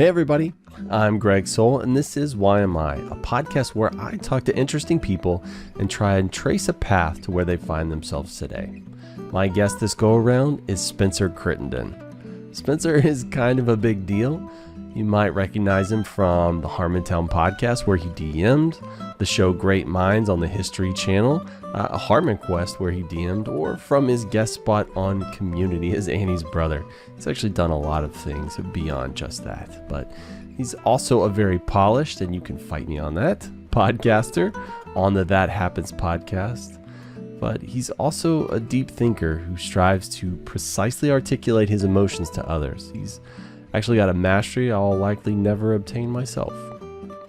Hey everybody, I'm Greg Soul, and this is Why Am I, a podcast where I talk to interesting people and try and trace a path to where they find themselves today. My guest this go around is Spencer Crittenden. Spencer is kind of a big deal. You might recognize him from the Harmontown podcast where he DM'd, the show Great Minds on the History Channel, a Harmon Quest where he DM'd, or from his guest spot on Community as Annie's brother. He's actually done a lot of things beyond just that, but he's also a very polished, and you can fight me on that, podcaster on the That Happens podcast. But he's also a deep thinker who strives to precisely articulate his emotions to others. He's actually got a mastery I'll likely never obtain myself.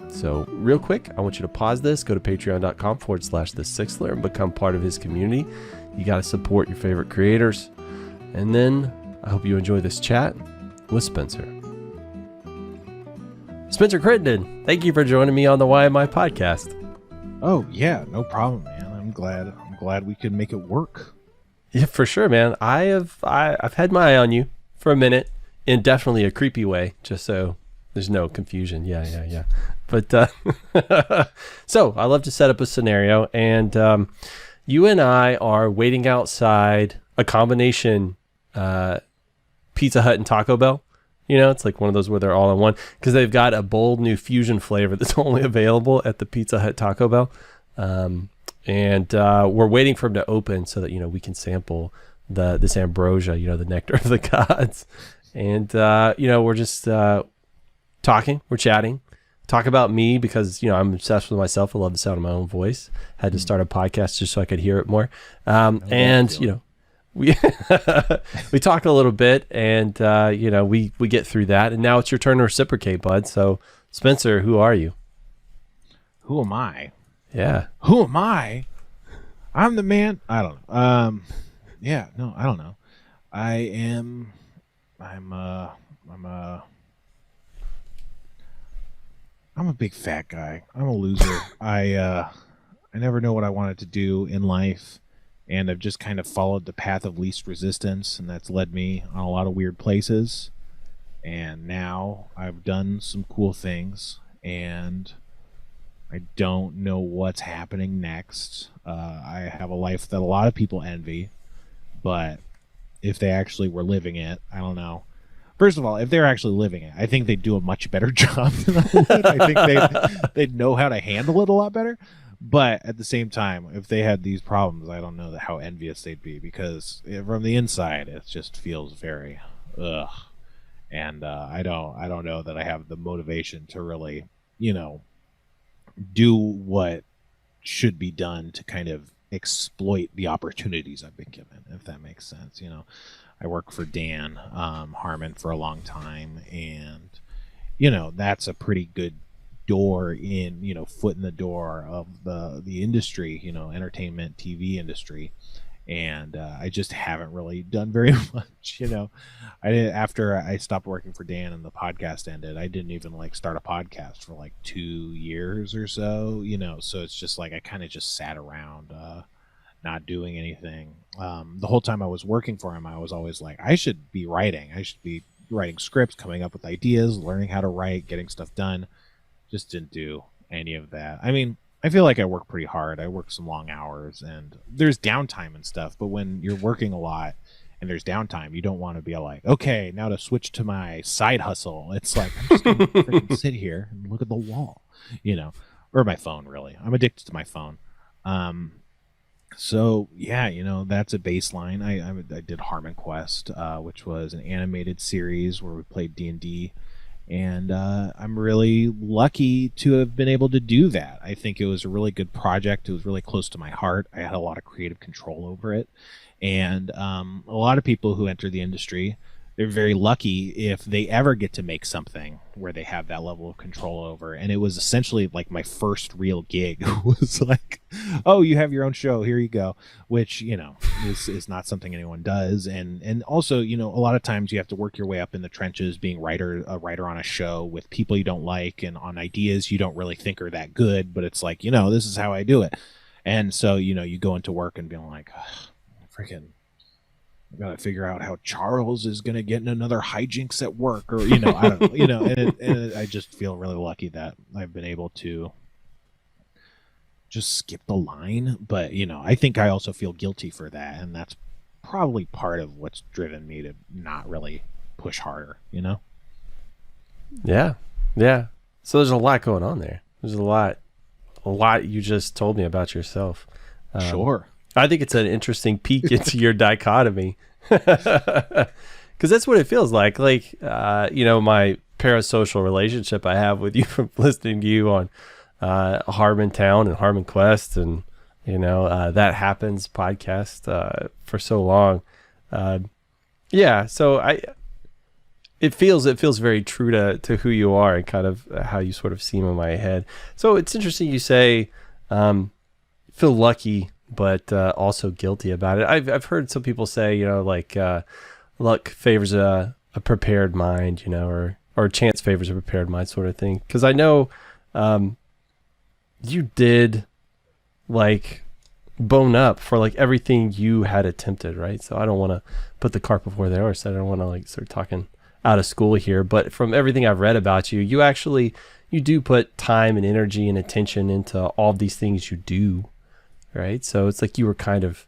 So real quick, I want you to pause this, go to patreon.com/thesixthler and become part of his community. You got to support your favorite creators. And then I hope you enjoy this chat with Spencer. Spencer Crittenden, thank you for joining me on the Why Am I podcast. Oh yeah, no problem, man. I'm glad we could make it work. Yeah, for sure, man. I've had my eye on you for a minute. In definitely a creepy way, just so there's no confusion. Yeah. But so I love to set up a scenario, and you and I are waiting outside a combination Pizza Hut and Taco Bell. You know, it's like one of those where they're all in one, because they've got a bold new fusion flavor that's only available at the Pizza Hut Taco Bell. And we're waiting for them to open so that, you know, we can sample this ambrosia, you know, the nectar of the gods. And, you know, we're just talking, we're chatting, talk about me because, you know, I'm obsessed with myself. I love the sound of my own voice. Had to start a podcast just so I could hear it more. And, you know, we we talked a little bit, and, you know, we get through that. And now it's your turn to reciprocate, bud. So, Spencer, who are you? Who am I? Yeah. Who am I? I'm the man. I don't know. Yeah, no, I don't know. I'm a big fat guy. I'm a loser. I never know what I wanted to do in life, and I've just kind of followed the path of least resistance, and that's led me on a lot of weird places. And now I've done some cool things, and I don't know what's happening next. I have a life that a lot of people envy, but if they actually were living it, I don't know. First of all, if they're actually living it, I think they'd do a much better job than I would. I think they'd know how to handle it a lot better. But at the same time, if they had these problems, I don't know how envious they'd be, because from the inside, it just feels very ugh. And I don't know that I have the motivation to really, you know, do what should be done to kind of exploit the opportunities I've been given, if that makes sense. You know, I work for Dan Harmon for a long time, and you know, that's a pretty good door in, you know, foot in the door of the industry, you know, entertainment TV industry. And I just haven't really done very much, you know. After I stopped working for Dan and the podcast ended, I didn't even like start a podcast for like 2 years or so, you know. So it's just like I kind of just sat around not doing anything. The whole time I was working for him, I was always like, I should be writing scripts, coming up with ideas, learning how to write, getting stuff done. Just didn't do any of that. I mean, I feel like I work pretty hard. I work some long hours, and there's downtime and stuff. But when you're working a lot and there's downtime, you don't want to be like, okay, now to switch to my side hustle. It's like, I'm just going to freaking sit here and look at the wall, you know, or my phone, really. I'm addicted to my phone. So, yeah, you know, that's a baseline. I did Harmon Quest, which was an animated series where we played D&D. And I'm really lucky to have been able to do that. I think it was a really good project. It was really close to my heart. I had a lot of creative control over it. And a lot of people who enter the industry, they're very lucky if they ever get to make something where they have that level of control over. And it was essentially like my first real gig was like, oh, you have your own show, here you go, which, you know, is not something anyone does. And also, you know, a lot of times you have to work your way up in the trenches, being a writer on a show with people you don't like and on ideas you don't really think are that good, but it's like, you know, this is how I do it. And so, you know, you go into work and being like, freaking I gotta figure out how Charles is gonna get in another hijinks at work, or I don't know, I just feel really lucky that I've been able to just skip the line. But I think I also feel guilty for that, and that's probably part of what's driven me to not really push harder. Yeah. Yeah. So there's a lot going on there. There's a lot you just told me about yourself. Sure. I think it's an interesting peek into your dichotomy, because that's what it feels like. Like, my parasocial relationship I have with you from listening to you on Harmontown and Harmon Quest and, That Happens podcast for so long. Yeah. So it feels very true to who you are and kind of how you sort of seem in my head. So it's interesting you say feel lucky, but also guilty about it. I've heard some people say, luck favors a prepared mind, or chance favors a prepared mind, sort of thing. Because I know you did bone up for everything you had attempted, right? So I don't want to put the cart before the horse. I don't want to start talking out of school here, but from everything I've read about you, you do put time and energy and attention into all these things you do, right? So it's like you were kind of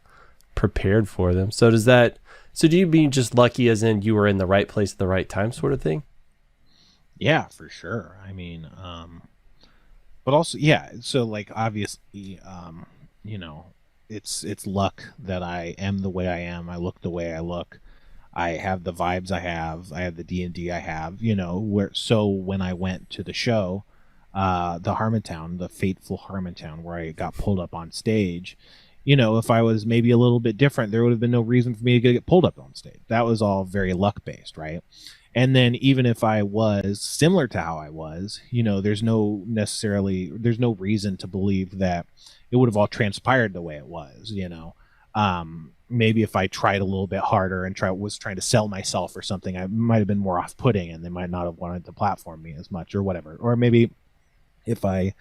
prepared for them. So do you mean just lucky as in you were in the right place at the right time, sort of thing? Yeah, for sure. I mean, but also, yeah. So obviously, it's luck that I am the way I am. I look the way I look. I have the vibes I have. I have the D&D I have. So when I went to the show, the fateful Harmontown, where I got pulled up on stage, if I was maybe a little bit different, there would have been no reason for me to get pulled up on stage. That was all very luck based, right? And then even if I was similar to how I was, there's no reason to believe that it would have all transpired the way it was, maybe if I tried a little bit harder and was trying to sell myself or something, I might have been more off-putting and they might not have wanted to platform me as much or whatever. Or maybe if I,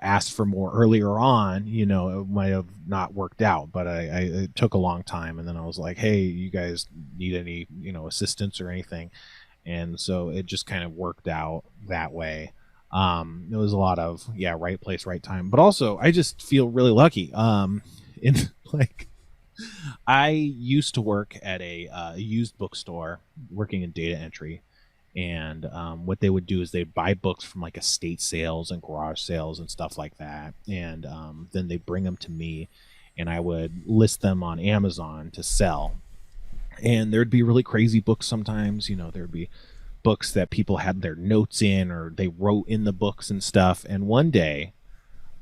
asked for more earlier on, it might have not worked out, but it took a long time. And then I was like, hey, you guys need any, assistance or anything? And so it just kind of worked out that way. It was a lot of, right place, right time. But also I just feel really lucky. I used to work at a used bookstore working in data entry. And what they would do is they'd buy books from estate sales and garage sales and stuff like that. And then they bring them to me and I would list them on Amazon to sell. And there'd be really crazy books sometimes. There'd be books that people had their notes in or they wrote in the books and stuff. And one day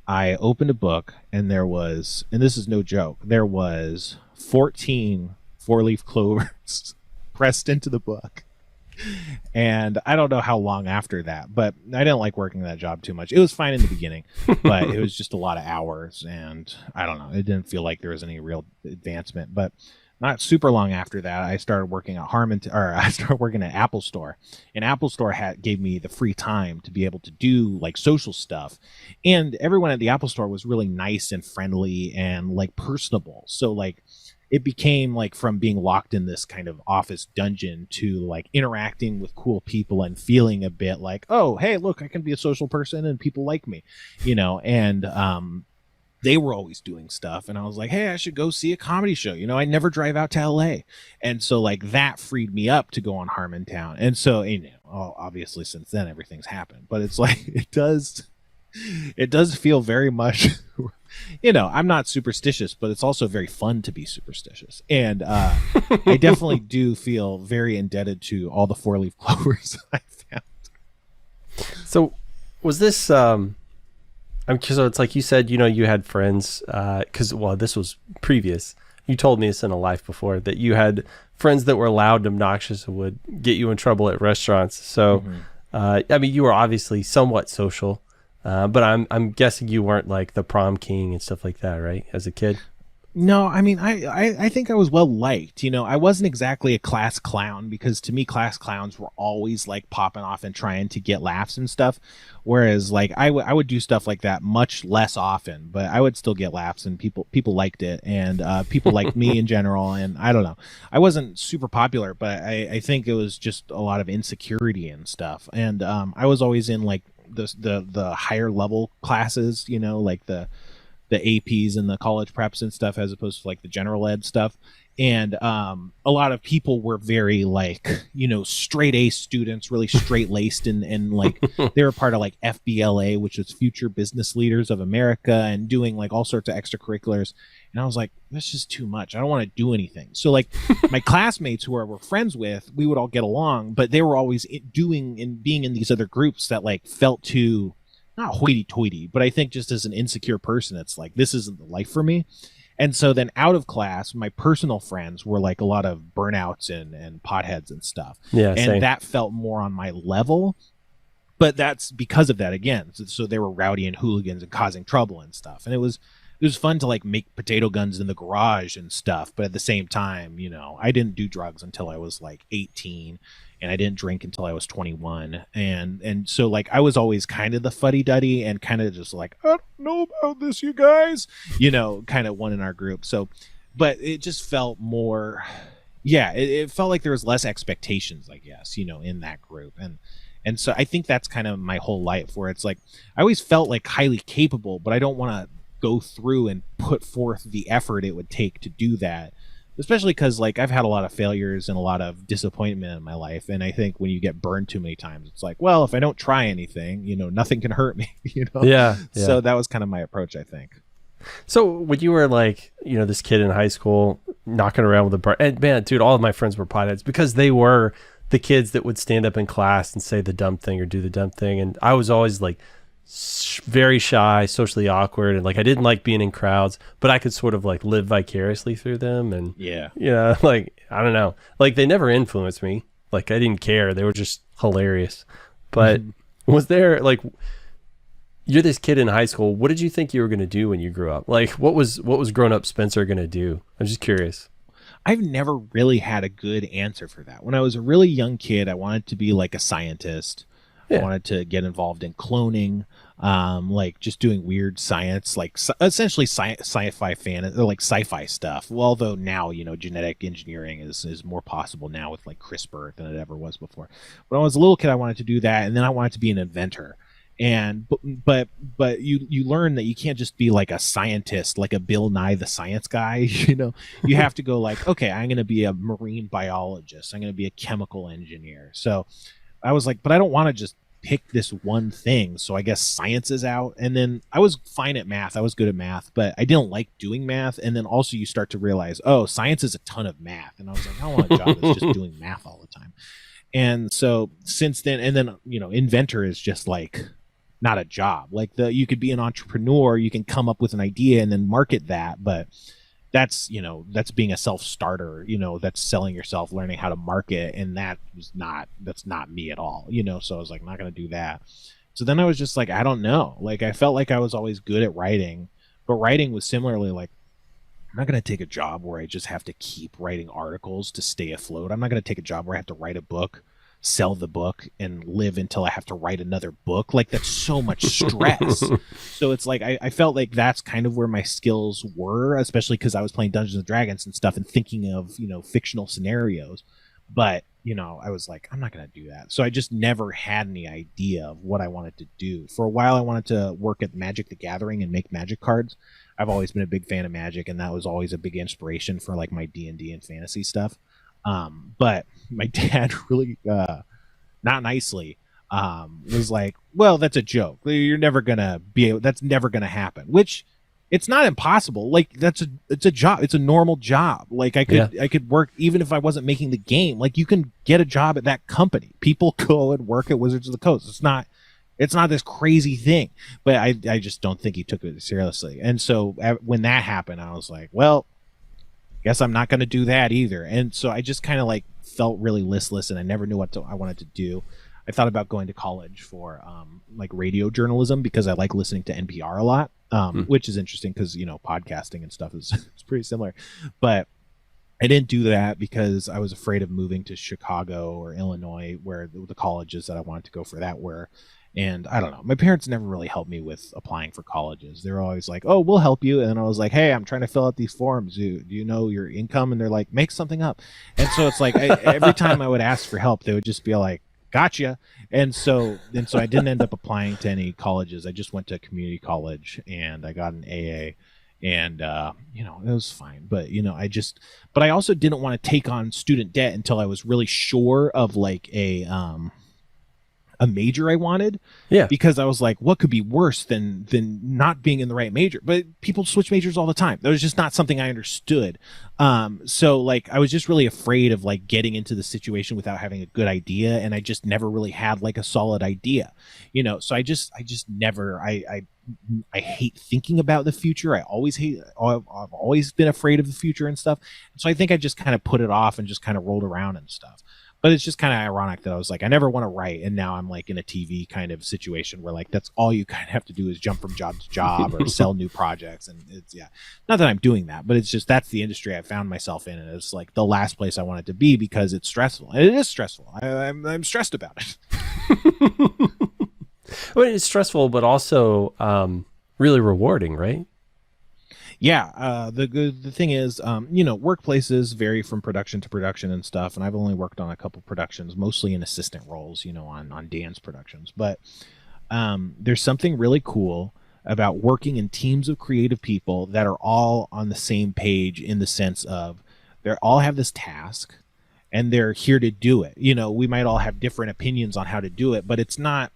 I opened a book and there was, and this is no joke, there was 14 four-leaf clovers pressed into the book. And I don't know how long after that, but I didn't like working that job too much. It was fine in the beginning, but it was just a lot of hours and I don't know, it didn't feel like there was any real advancement. But not super long after that, I started working at I started working at Apple Store, and Apple Store gave me the free time to be able to do social stuff. And everyone at the Apple Store was really nice and friendly and personable. So it became from being locked in this kind of office dungeon to interacting with cool people and feeling a bit oh, hey, look, I can be a social person and people like me, and they were always doing stuff. And I was like, hey, I should go see a comedy show. I never drive out to LA. And so that freed me up to go on Harmontown. And so, obviously since then everything's happened, but it's it does feel very much, I'm not superstitious, but it's also very fun to be superstitious. And I definitely do feel very indebted to all the four-leaf clovers I found. So was this, so it's like you said, you had friends, this was previous. You told me this in a life before that you had friends that were loud and obnoxious and would get you in trouble at restaurants. So, you were obviously somewhat social, but I'm guessing you weren't the prom king and stuff like that, right? As a kid. No, I mean, I think I was well liked. You know, I wasn't exactly a class clown because to me, class clowns were always like popping off and trying to get laughs and stuff. Whereas, like, I would do stuff like that much less often, but I would still get laughs and people liked it and people liked me in general. And I don't know, I wasn't super popular, but I think it was just a lot of insecurity and stuff. And I was always in like the higher level classes, you know, like the APs and the college preps and stuff as opposed to like the general ed stuff. And a lot of people were very like, you know, straight A students, really straight laced and like they were part of like FBLA, which is Future Business Leaders of America, and doing like all sorts of extracurriculars. And I was like, that's just too much. I don't want to do anything. So like my classmates who I were friends with, we would all get along, but they were always doing and being in these other groups that like felt too not hoity-toity, but I think just as an insecure person, it's like, this isn't the life for me. And so then out of class, my personal friends were like a lot of burnouts and potheads and stuff. Yeah, and same. that felt more on my level. But that's because of that again. So they were rowdy and hooligans and causing trouble and stuff. And it was fun to like make potato guns in the garage and stuff. But at the same time, you know, I didn't do drugs until I was like 18. And I didn't drink until I was 21. And so like I was always kind of the fuddy-duddy and kind of just like, I don't know about this, you guys, you know, kind of one in our group. So, but it just felt more, yeah, it felt like there was less expectations, I guess, you know, in that group. And so I think that's kind of my whole life where it's like, I always felt like highly capable, but I don't want to go through and put forth the effort it would take to do that. Especially because like I've had a lot of failures and a lot of disappointment in my life, and I think when you get burned too many times, it's like, well, if I don't try anything, you know, nothing can hurt me. You know, Yeah. So that was kind of my approach, I think. So when you were like, you know, this kid in high school knocking around with a bar, and man, dude, all of my friends were potheads because they were the kids that would stand up in class and say the dumb thing or do the dumb thing, and I was always like very shy, socially awkward, and like I didn't like being in crowds, but I could sort of like live vicariously through them. And yeah, you know, like I don't know, like they never influenced me. Like I didn't care; they were just hilarious. But was there like, you're this kid in high school? What did you think you were going to do when you grew up? Like what was grown up Spencer going to do? I'm just curious. I've never really had a good answer for that. When I was a really young kid, I wanted to be like a scientist. I wanted to get involved in cloning, like just doing weird science, like essentially sci-fi or like sci-fi stuff. Well, although now, you know, genetic engineering is more possible now with like CRISPR than it ever was before. When I was a little kid, I wanted to do that, and then I wanted to be an inventor. And but you learn that you can't just be like a scientist, like a Bill Nye the Science Guy. You know, you have to go like, okay, I'm going to be a marine biologist. I'm going to be a chemical engineer. So I was like, but I don't want to just pick this one thing. So I guess science is out. And then I was fine at math. I was good at math, but I didn't like doing math. And then also you start to realize, oh, science is a ton of math. And I was like, I don't want a job that's just doing math all the time. And so since then, and then, you know, inventor is just like not a job. Like you could be an entrepreneur, you can come up with an idea and then market that, but that's, you know, that's being a self-starter, you know, that's selling yourself, learning how to market. And that's not me at all, you know? So I was like, I'm not going to do that. So then I was just like, I don't know. Like, I felt like I was always good at writing, but writing was similarly like, I'm not going to take a job where I just have to keep writing articles to stay afloat. I'm not going to take a job where I have to write a book, sell the book, and live until I have to write another book. Like, that's so much stress. So it's like I felt like that's kind of where my skills were, especially because I was playing Dungeons and Dragons and stuff and thinking of, you know, fictional scenarios. But, you know, I was like, I'm not going to do that. So I just never had any idea of what I wanted to do. For a while, I wanted to work at Magic the Gathering and make Magic cards. I've always been a big fan of Magic, and that was always a big inspiration for like my D&D and fantasy stuff. But my dad really, not nicely, was like, well, that's a joke. You're never gonna be able, that's never gonna happen, which it's not impossible. Like it's a job. It's a normal job. Like I could work even if I wasn't making the game. Like you can get a job at that company. People go and work at Wizards of the Coast. It's not this crazy thing, but I just don't think he took it seriously. And so when that happened, I was like, well, guess I'm not going to do that either. And so I just kind of like felt really listless, and I never knew what I wanted to do. I thought about going to college for like radio journalism because I like listening to NPR a lot. which is interesting because, podcasting and stuff is pretty similar. But I didn't do that because I was afraid of moving to Chicago or Illinois, where the colleges that I wanted to go for that were. And I don't know, my parents never really helped me with applying for colleges. They were always like, oh, we'll help you. And I was like, hey, I'm trying to fill out these forms. Do you know your income? And they're like, make something up. And so it's like, every time I would ask for help, they would just be like, gotcha. And so I didn't end up applying to any colleges. I just went to community college and I got an AA. And, it was fine. But, but I also didn't want to take on student debt until I was really sure of like a major I wanted. Yeah. Because I was like, what could be worse than not being in the right major? But people switch majors all the time. That was just not something I understood. So like, I was just really afraid of like getting into the situation without having a good idea. And I just never really had like a solid idea, so I just never, I hate thinking about the future. I've always been afraid of the future and stuff. So I think I just kind of put it off and just kind of rolled around and stuff. But it's just kind of ironic that I was like, I never want to write. And now I'm like in a TV kind of situation where like, that's all you kind of have to do is jump from job to job or sell new projects. And it's, not that I'm doing that, but it's just, that's the industry I found myself in. And it's like the last place I wanted to be because it's stressful. And it is stressful. I'm stressed about it. Well, it's stressful, but also really rewarding, right? Yeah, the thing is, workplaces vary from production to production and stuff, and I've only worked on a couple productions, mostly in assistant roles, on dance productions. But there's something really cool about working in teams of creative people that are all on the same page in the sense of they all have this task, and they're here to do it. We might all have different opinions on how to do it, but it's not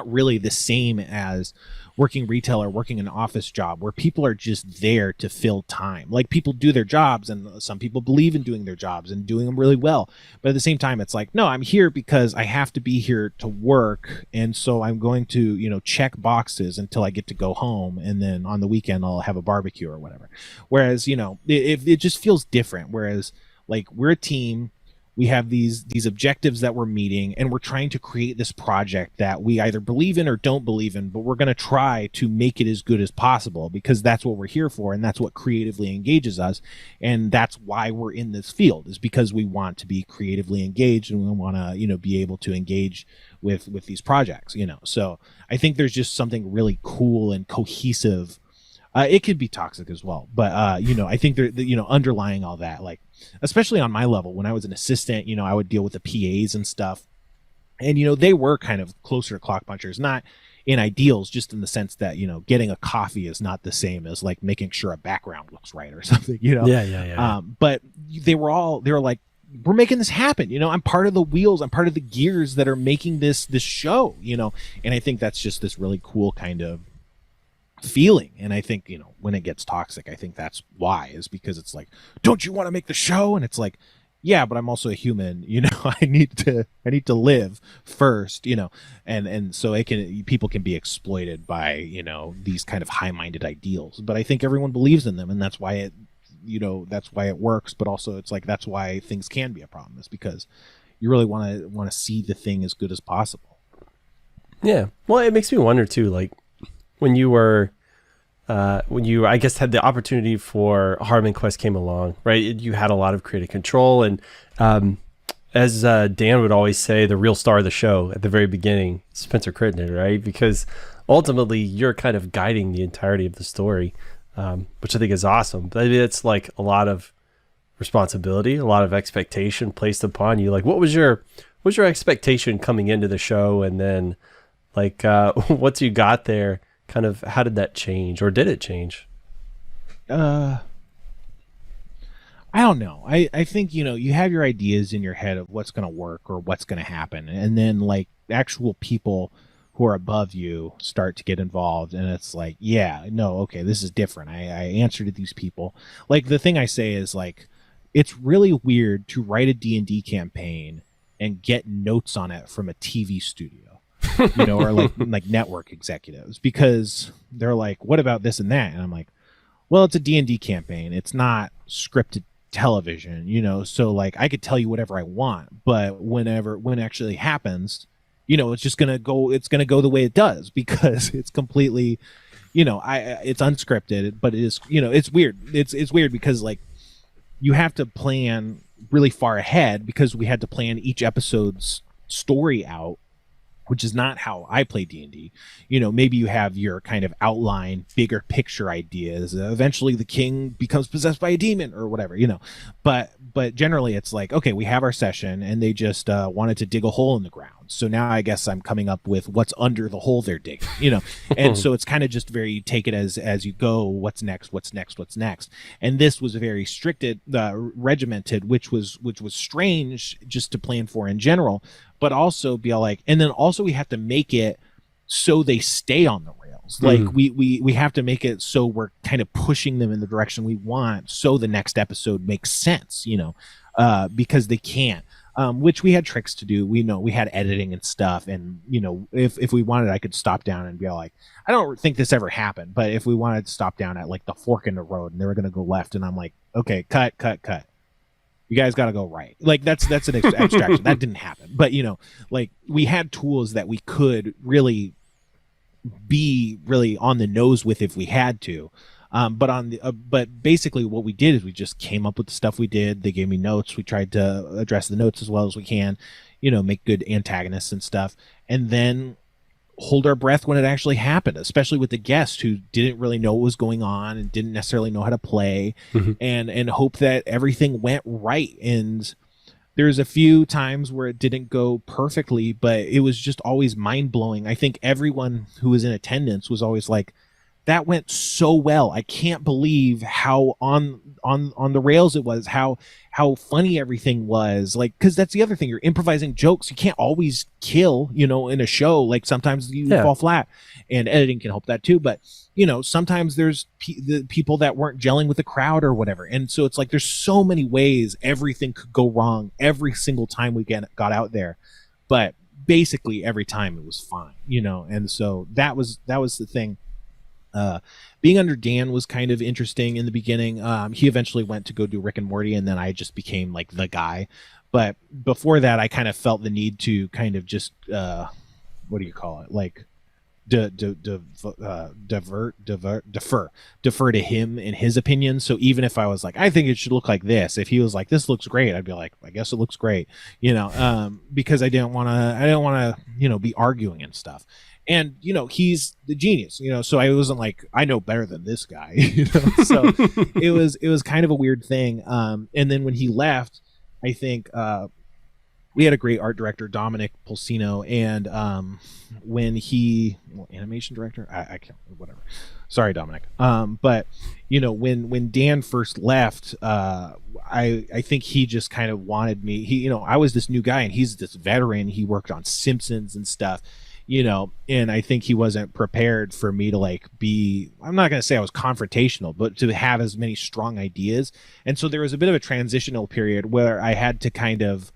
really the same as working retail or working an office job where people are just there to fill time. Like people do their jobs and some people believe in doing their jobs and doing them really well. But at the same time, it's like, no, I'm here because I have to be here to work. And so I'm going to, check boxes until I get to go home. And then on the weekend, I'll have a barbecue or whatever. Whereas, it just feels different. Whereas like we're a team. We have these objectives that we're meeting, and we're trying to create this project that we either believe in or don't believe in, but we're going to try to make it as good as possible because that's what we're here for, and that's what creatively engages us, and that's why we're in this field, is because we want to be creatively engaged and we want to, be able to engage with these projects, So I think there's just something really cool and cohesive. It could be toxic as well, but I think underlying all that, like, especially on my level, when I was an assistant, I would deal with the PAs and stuff, and they were kind of closer to clock punchers, not in ideals, just in the sense that getting a coffee is not the same as like making sure a background looks right or something, Yeah. But they were like, we're making this happen, I'm part of the wheels, I'm part of the gears that are making this show, and I think that's just this really cool kind of feeling. And I think when it gets toxic, I think that's why, is because it's like, don't you want to make the show? And it's like, yeah, but I'm also a human, I need to live first, and so people can be exploited by these kind of high-minded ideals, but I think everyone believes in them, and that's why it works. But also it's like, that's why things can be a problem, is because you really want to see the thing as good as possible. Yeah, well, it makes me wonder too, like when you were I guess had the opportunity for Harmon Quest came along, right? You had a lot of creative control, and as Dan would always say, the real star of the show at the very beginning, Spencer Crittenden, right? Because ultimately you're kind of guiding the entirety of the story, which I think is awesome. But it's like a lot of responsibility, a lot of expectation placed upon you. Like, what was your expectation coming into the show, and then like once you got there, kind of how did that change, or did it change? I don't know. I think, you have your ideas in your head of what's going to work or what's going to happen. And then like actual people who are above you start to get involved. And it's like, yeah, no, okay, this is different. I answer to these people. Like the thing I say is like, it's really weird to write a D&D campaign and get notes on it from a TV studio. Or like network executives, because they're like, what about this and that? And I'm like, well, it's a D&D campaign. It's not scripted television, so like I could tell you whatever I want, but when it actually happens, it's going to go the way it does, because it's completely, it's unscripted, but it is, it's weird. It's weird because like you have to plan really far ahead because we had to plan each episode's story out, which is not how I play D&D. Maybe you have your kind of outline, bigger picture ideas. Eventually the king becomes possessed by a demon or whatever, but generally it's like, okay, we have our session and they just wanted to dig a hole in the ground. So now I guess I'm coming up with what's under the hole they're digging, and so it's kind of just very, take it as you go. What's next? And this was very regimented, which was strange just to plan for in general, but also be like, and then also we have to make it so they stay on the rails. Like we have to make it so we're kind of pushing them in the direction we want, so the next episode makes sense, because they can't. Which we had tricks to do. We had editing and stuff, and if we wanted, I could stop down and be like, I don't think this ever happened, but if we wanted to stop down at like the fork in the road and they were going to go left, and I'm like, okay, cut. You guys got to go right. Like that's an abstraction. That didn't happen. But like we had tools that we could really be really on the nose with if we had to. But basically what we did is we just came up with the stuff we did. They gave me notes. We tried to address the notes as well as we can, make good antagonists and stuff. And then hold our breath when it actually happened, especially with the guest who didn't really know what was going on and didn't necessarily know how to play, and hope that everything went right. And there's a few times where it didn't go perfectly, but it was just always mind blowing. I think everyone who was in attendance was always like, that went so well. I can't believe how on the rails it was, how funny everything was. Like, because that's the other thing, you're improvising jokes. You can't always kill, in a show. Like sometimes you fall flat, and editing can help that too. But sometimes there's the people that weren't gelling with the crowd or whatever, and so it's like there's so many ways everything could go wrong every single time we got out there. But basically every time it was fine, and so that was the thing. Being under Dan was kind of interesting in the beginning. He eventually went to go do Rick and Morty, and then I just became like the guy. But before that, I kind of felt the need to kind of just what do you call it? Like defer to him and his opinion. So even if I was like, I think it should look like this, if he was like, this looks great, I'd be like, I guess it looks great, because I didn't want to be arguing and stuff. And he's the genius, so I wasn't like, I know better than this guy. So it was kind of a weird thing. And then when he left, I think we had a great art director, Dominic Pulsino, and animation director, I can't, whatever. Sorry, Dominic. But when Dan first left, I think he just kind of wanted me. I was this new guy, and he's this veteran. He worked on Simpsons and stuff. And I think he wasn't prepared for me to I'm not going to say I was confrontational, but to have as many strong ideas. And so there was a bit of a transitional period where I had to kind of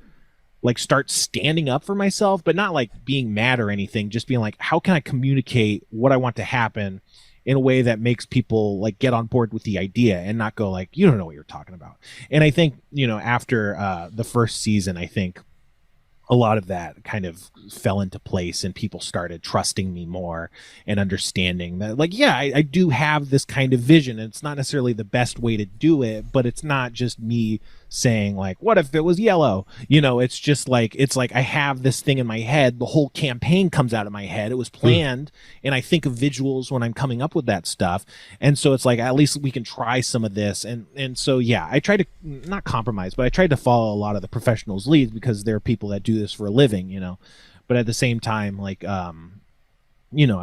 start standing up for myself, but not being mad or anything, just being like, how can I communicate what I want to happen in a way that makes people get on board with the idea and not go you don't know what you're talking about. And I think, after the first season, I think a lot of that kind of fell into place, and people started trusting me more and understanding that I do have this kind of vision, and it's not necessarily the best way to do it, but it's not just me saying what if it was yellow, it's just I have this thing in my head. The whole campaign comes out of my head. It was planned, and I think of visuals when I'm coming up with that stuff. And so it's at least we can try some of this. And so, yeah, I tried to not compromise, but I tried to follow a lot of the professionals' leads, because there are people that do this for a living, but at the same time, I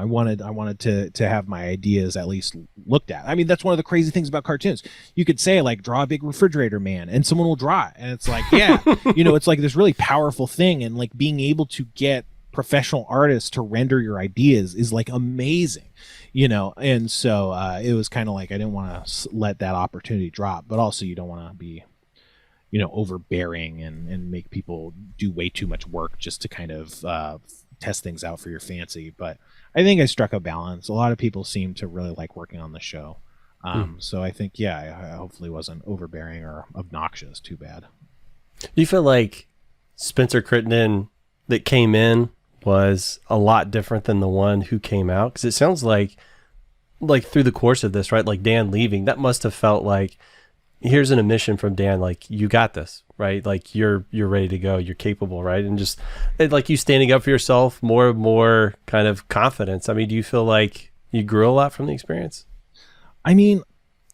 wanted to have my ideas at least looked at. I mean, that's one of the crazy things about cartoons. You could say draw a big refrigerator man, and someone will draw it, and it's yeah, it's this really powerful thing, and being able to get professional artists to render your ideas is amazing, and so it was kind of I didn't want to let that opportunity drop, but also you don't want to be overbearing and make people do way too much work just to kind of test things out for your fancy. But I think I struck a balance. A lot of people seem to really like working on the show. So I think, I hopefully wasn't overbearing or obnoxious too bad. Do you feel like Spencer Crittenden that came in was a lot different than the one who came out? Because it sounds like like through the course of this, right? Like Dan leaving, that must have felt like, here's an admission from Dan, like you got this, right? Like you're ready to go, you're capable, right? And just like you standing up for yourself, more and more kind of confidence. I mean, do you feel like you grew a lot from the experience? I mean,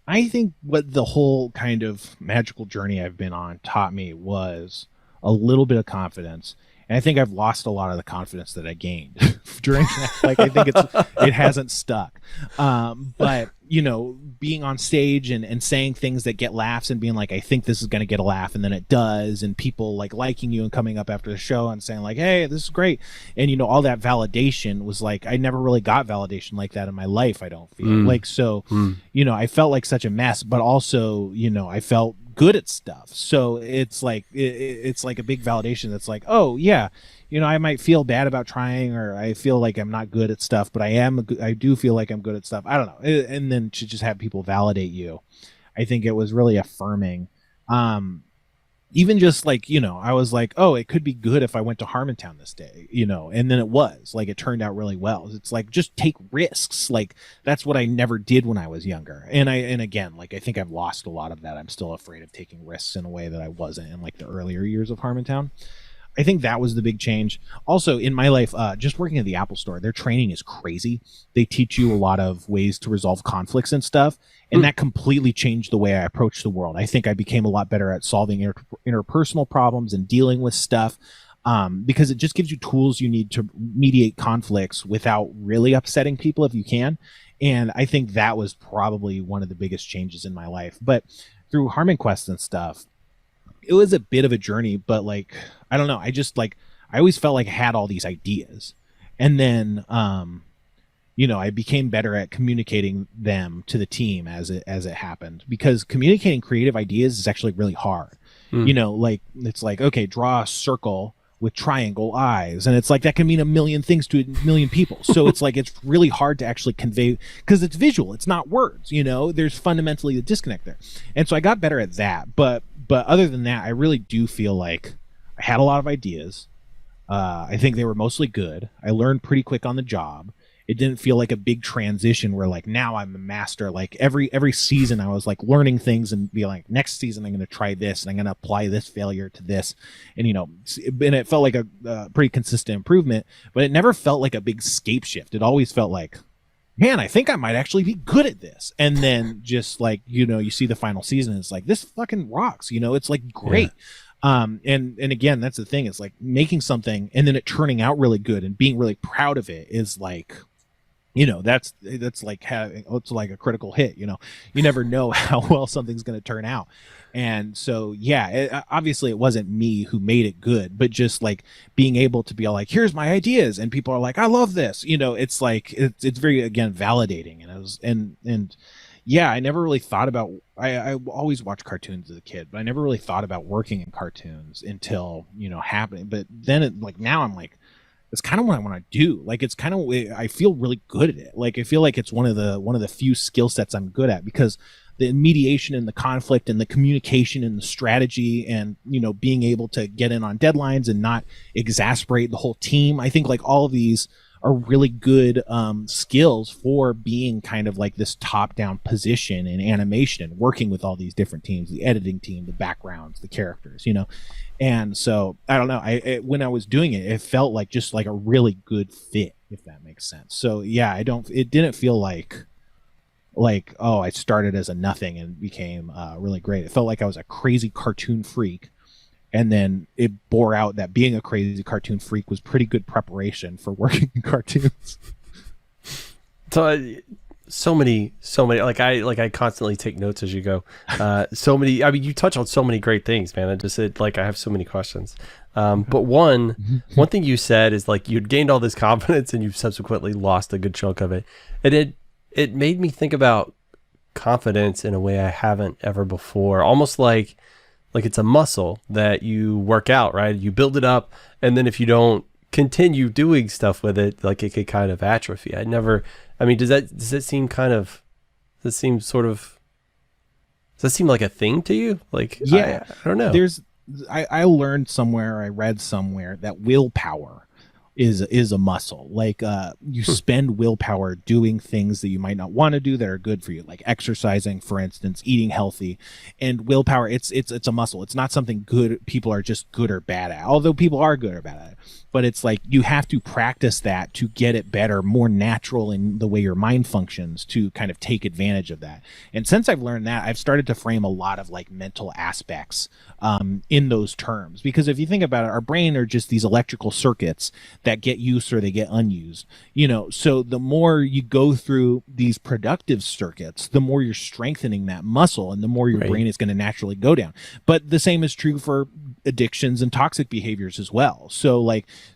I think what the whole kind of magical journey I've been on taught me was a little bit of confidence. And I think I've lost a lot of the confidence that I gained during that. Like, I think it hasn't stuck. But, you know, being on stage and saying things that get laughs and being like, I think this is going to get a laugh, and then it does, and people like liking you and coming up after the show and saying like, hey, this is great. And, you know, all that validation was like, I never really got validation like that in my life, I don't feel like. So, you know, I felt like such a mess, but also, you know, I felt good at stuff. So it's like it's like a big validation that's like, oh yeah, you know, I might feel bad about trying, or I feel like I'm not good at stuff, but I do feel like I'm good at stuff. I don't know. And then to just have people validate you, I think it was really affirming. Even just like, you know, I was like, oh, it could be good if I went to Harmontown this day, you know, and then it was like, it turned out really well. It's like, just take risks. Like, that's what I never did when I was younger. And again, like, I think I've lost a lot of that. I'm still afraid of taking risks in a way that I wasn't in like the earlier years of Harmontown. I think that was the big change. Also in my life, just working at the Apple Store, their training is crazy. They teach you a lot of ways to resolve conflicts and stuff. And that completely changed the way I approach the world. I think I became a lot better at solving interpersonal problems and dealing with stuff, because it just gives you tools you need to mediate conflicts without really upsetting people if you can. And I think that was probably one of the biggest changes in my life. But through Harmon Quest and stuff, it was a bit of a journey, but like, I don't know. I just like, I always felt like I had all these ideas. And then, you know, I became better at communicating them to the team as it happened, because communicating creative ideas is actually really hard. You know, like, it's like, okay, draw a circle with triangle eyes, and it's like, that can mean a million things to a million people. So it's like, it's really hard to actually convey, because it's visual, it's not words, you know. There's fundamentally a disconnect there. And so I got better at that, but other than that, I really do feel like I had a lot of ideas. I think they were mostly good. I learned pretty quick on the job. It didn't feel like a big transition where like, now I'm a master. Like every season I was like learning things and be like, next season I'm going to try this and I'm going to apply this failure to this. And, you know, and it felt like a pretty consistent improvement, but it never felt like a big scape shift. It always felt like, man, I think I might actually be good at this. And then just like, you know, you see the final season and it's like, this fucking rocks, you know, it's like great. Yeah. And again, that's the thing. It's like making something and then it turning out really good and being really proud of it is like, you know, that's like having, it's like a critical hit, you know, you never know how well something's going to turn out. And so, yeah, obviously it wasn't me who made it good, but just like being able to be all like, here's my ideas. And people are like, I love this, you know, it's like, it's very, again, validating. And I was, and yeah, I never really thought about, I always watched cartoons as a kid, but I never really thought about working in cartoons until, you know, happening. But then it, like, now I'm like, it's kind of what I want to do. Like, it's kind of, I feel really good at it. Like, I feel like it's one of the few skill sets I'm good at, because the mediation and the conflict and the communication and the strategy and, you know, being able to get in on deadlines and not exasperate the whole team. I think like all of these are really good skills for being kind of like this top-down position in animation and working with all these different teams, the editing team, the backgrounds, the characters, you know. And so I don't know, when I was doing it, it felt like just like a really good fit, if that makes sense. So yeah, it didn't feel like, oh, I started as a nothing and became really great. It felt like I was a crazy cartoon freak. And then it bore out that being a crazy cartoon freak was pretty good preparation for working in cartoons. So many, like I constantly take notes as you go. So many, I mean, you touch on so many great things, man. I have so many questions. But one thing you said is like, you'd gained all this confidence and you've subsequently lost a good chunk of it. And it made me think about confidence in a way I haven't ever before. Almost like it's a muscle that you work out, right? You build it up, and then if you don't continue doing stuff with it, like it could kind of atrophy. Does that seem like a thing to you? Like, yeah, I don't know. I learned somewhere, I read somewhere that willpower is a muscle. Like you spend willpower doing things that you might not want to do that are good for you, like exercising, for instance, eating healthy. And willpower, it's a muscle. It's not something good people are just good or bad at, although people are good or bad at it. But it's like you have to practice that to get it better, more natural in the way your mind functions, to kind of take advantage of that. And since I've learned that, I've started to frame a lot of like mental aspects in those terms. Because if you think about it, our brain are just these electrical circuits that get used or they get unused. So the more you go through these productive circuits, the more you're strengthening that muscle, and the more your brain is going to naturally go down. But the same is true for addictions and toxic behaviors as well.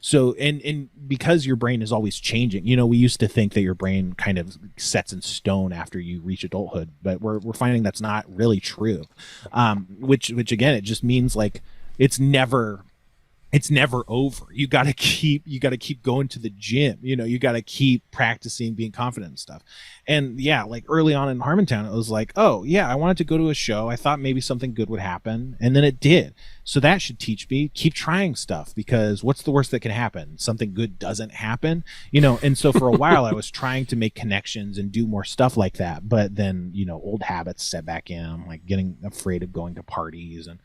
And because your brain is always changing, we used to think that your brain kind of sets in stone after you reach adulthood, but we're finding that's not really true. Which again, it just means like it's never over. You got to keep going to the gym. You got to keep practicing being confident and stuff. And yeah, like early on in Harmontown, it was like, oh yeah, I wanted to go to a show. I thought maybe something good would happen, and then it did. So that should teach me, keep trying stuff, because what's the worst that can happen? Something good doesn't happen, And so for a while I was trying to make connections and do more stuff like that. But then, old habits set back in. I'm like getting afraid of going to parties and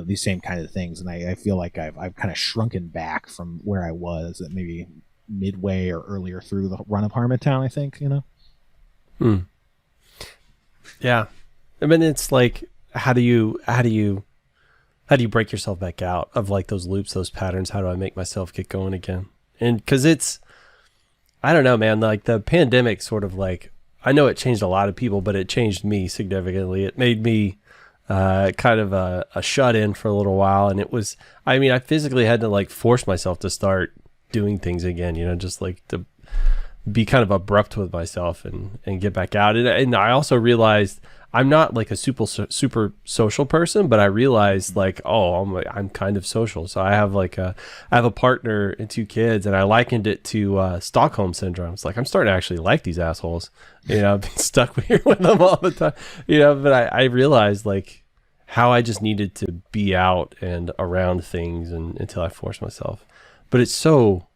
these same kind of things. And I feel like I've kind of shrunken back from where I was at maybe midway or earlier through the run of Harmontown, I think, Yeah. I mean, it's like, how do you break yourself back out of like those loops, those patterns? How do I make myself get going again? And cause I don't know, man, like the pandemic sort of like, I know it changed a lot of people, but it changed me significantly. It made me kind of a shut in for a little while. And I physically had to like force myself to start doing things again, just like to be kind of abrupt with myself and get back out. And I also realized I'm not like a super social person, but I realized like, I'm kind of social. So I have a partner and 2 kids, and I likened it to Stockholm syndrome. It's like, I'm starting to actually like these assholes, being stuck here with them all the time, but I realized like how I just needed to be out and around things until I forced myself. But it's so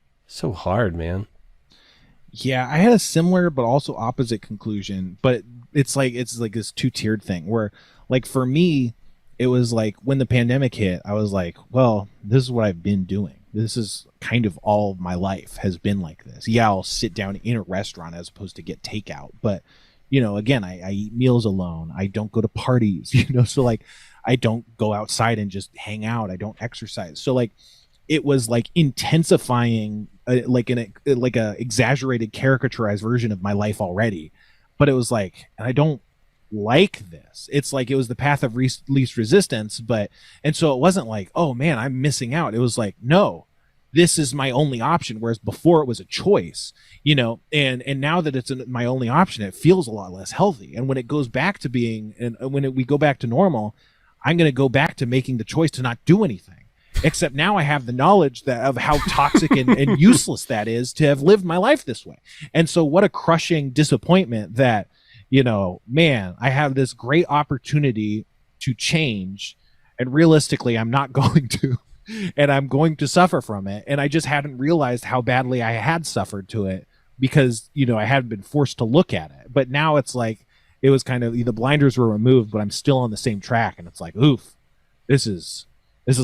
hard, man. Yeah, I had a similar but also opposite conclusion, but it's like this 2-tiered thing where, like, for me, it was like when the pandemic hit, I was like, well, this is what I've been doing. This is kind of all of my life has been like this. Yeah, I'll sit down in a restaurant as opposed to get takeout, but again, I eat meals alone. I don't go to parties, so like I don't go outside and just hang out. I don't exercise. So like it was like intensifying like a exaggerated, caricaturized version of my life already. But it was like, and I don't like this. It's like it was the path of least resistance. And so it wasn't like, oh man, I'm missing out. It was like, no, this is my only option. Whereas before it was a choice, and now that it's my only option, it feels a lot less healthy. And when it goes back to being, and when we go back to normal, I'm going to go back to making the choice to not do anything. Except now I have the knowledge of how toxic and useless that is to have lived my life this way. And so what a crushing disappointment that, man, I have this great opportunity to change, and realistically, I'm not going to, and I'm going to suffer from it. And I just hadn't realized how badly I had suffered to it because, I hadn't been forced to look at it. But now it's like, it was kind of, the blinders were removed, but I'm still on the same track. And it's like, oof, this is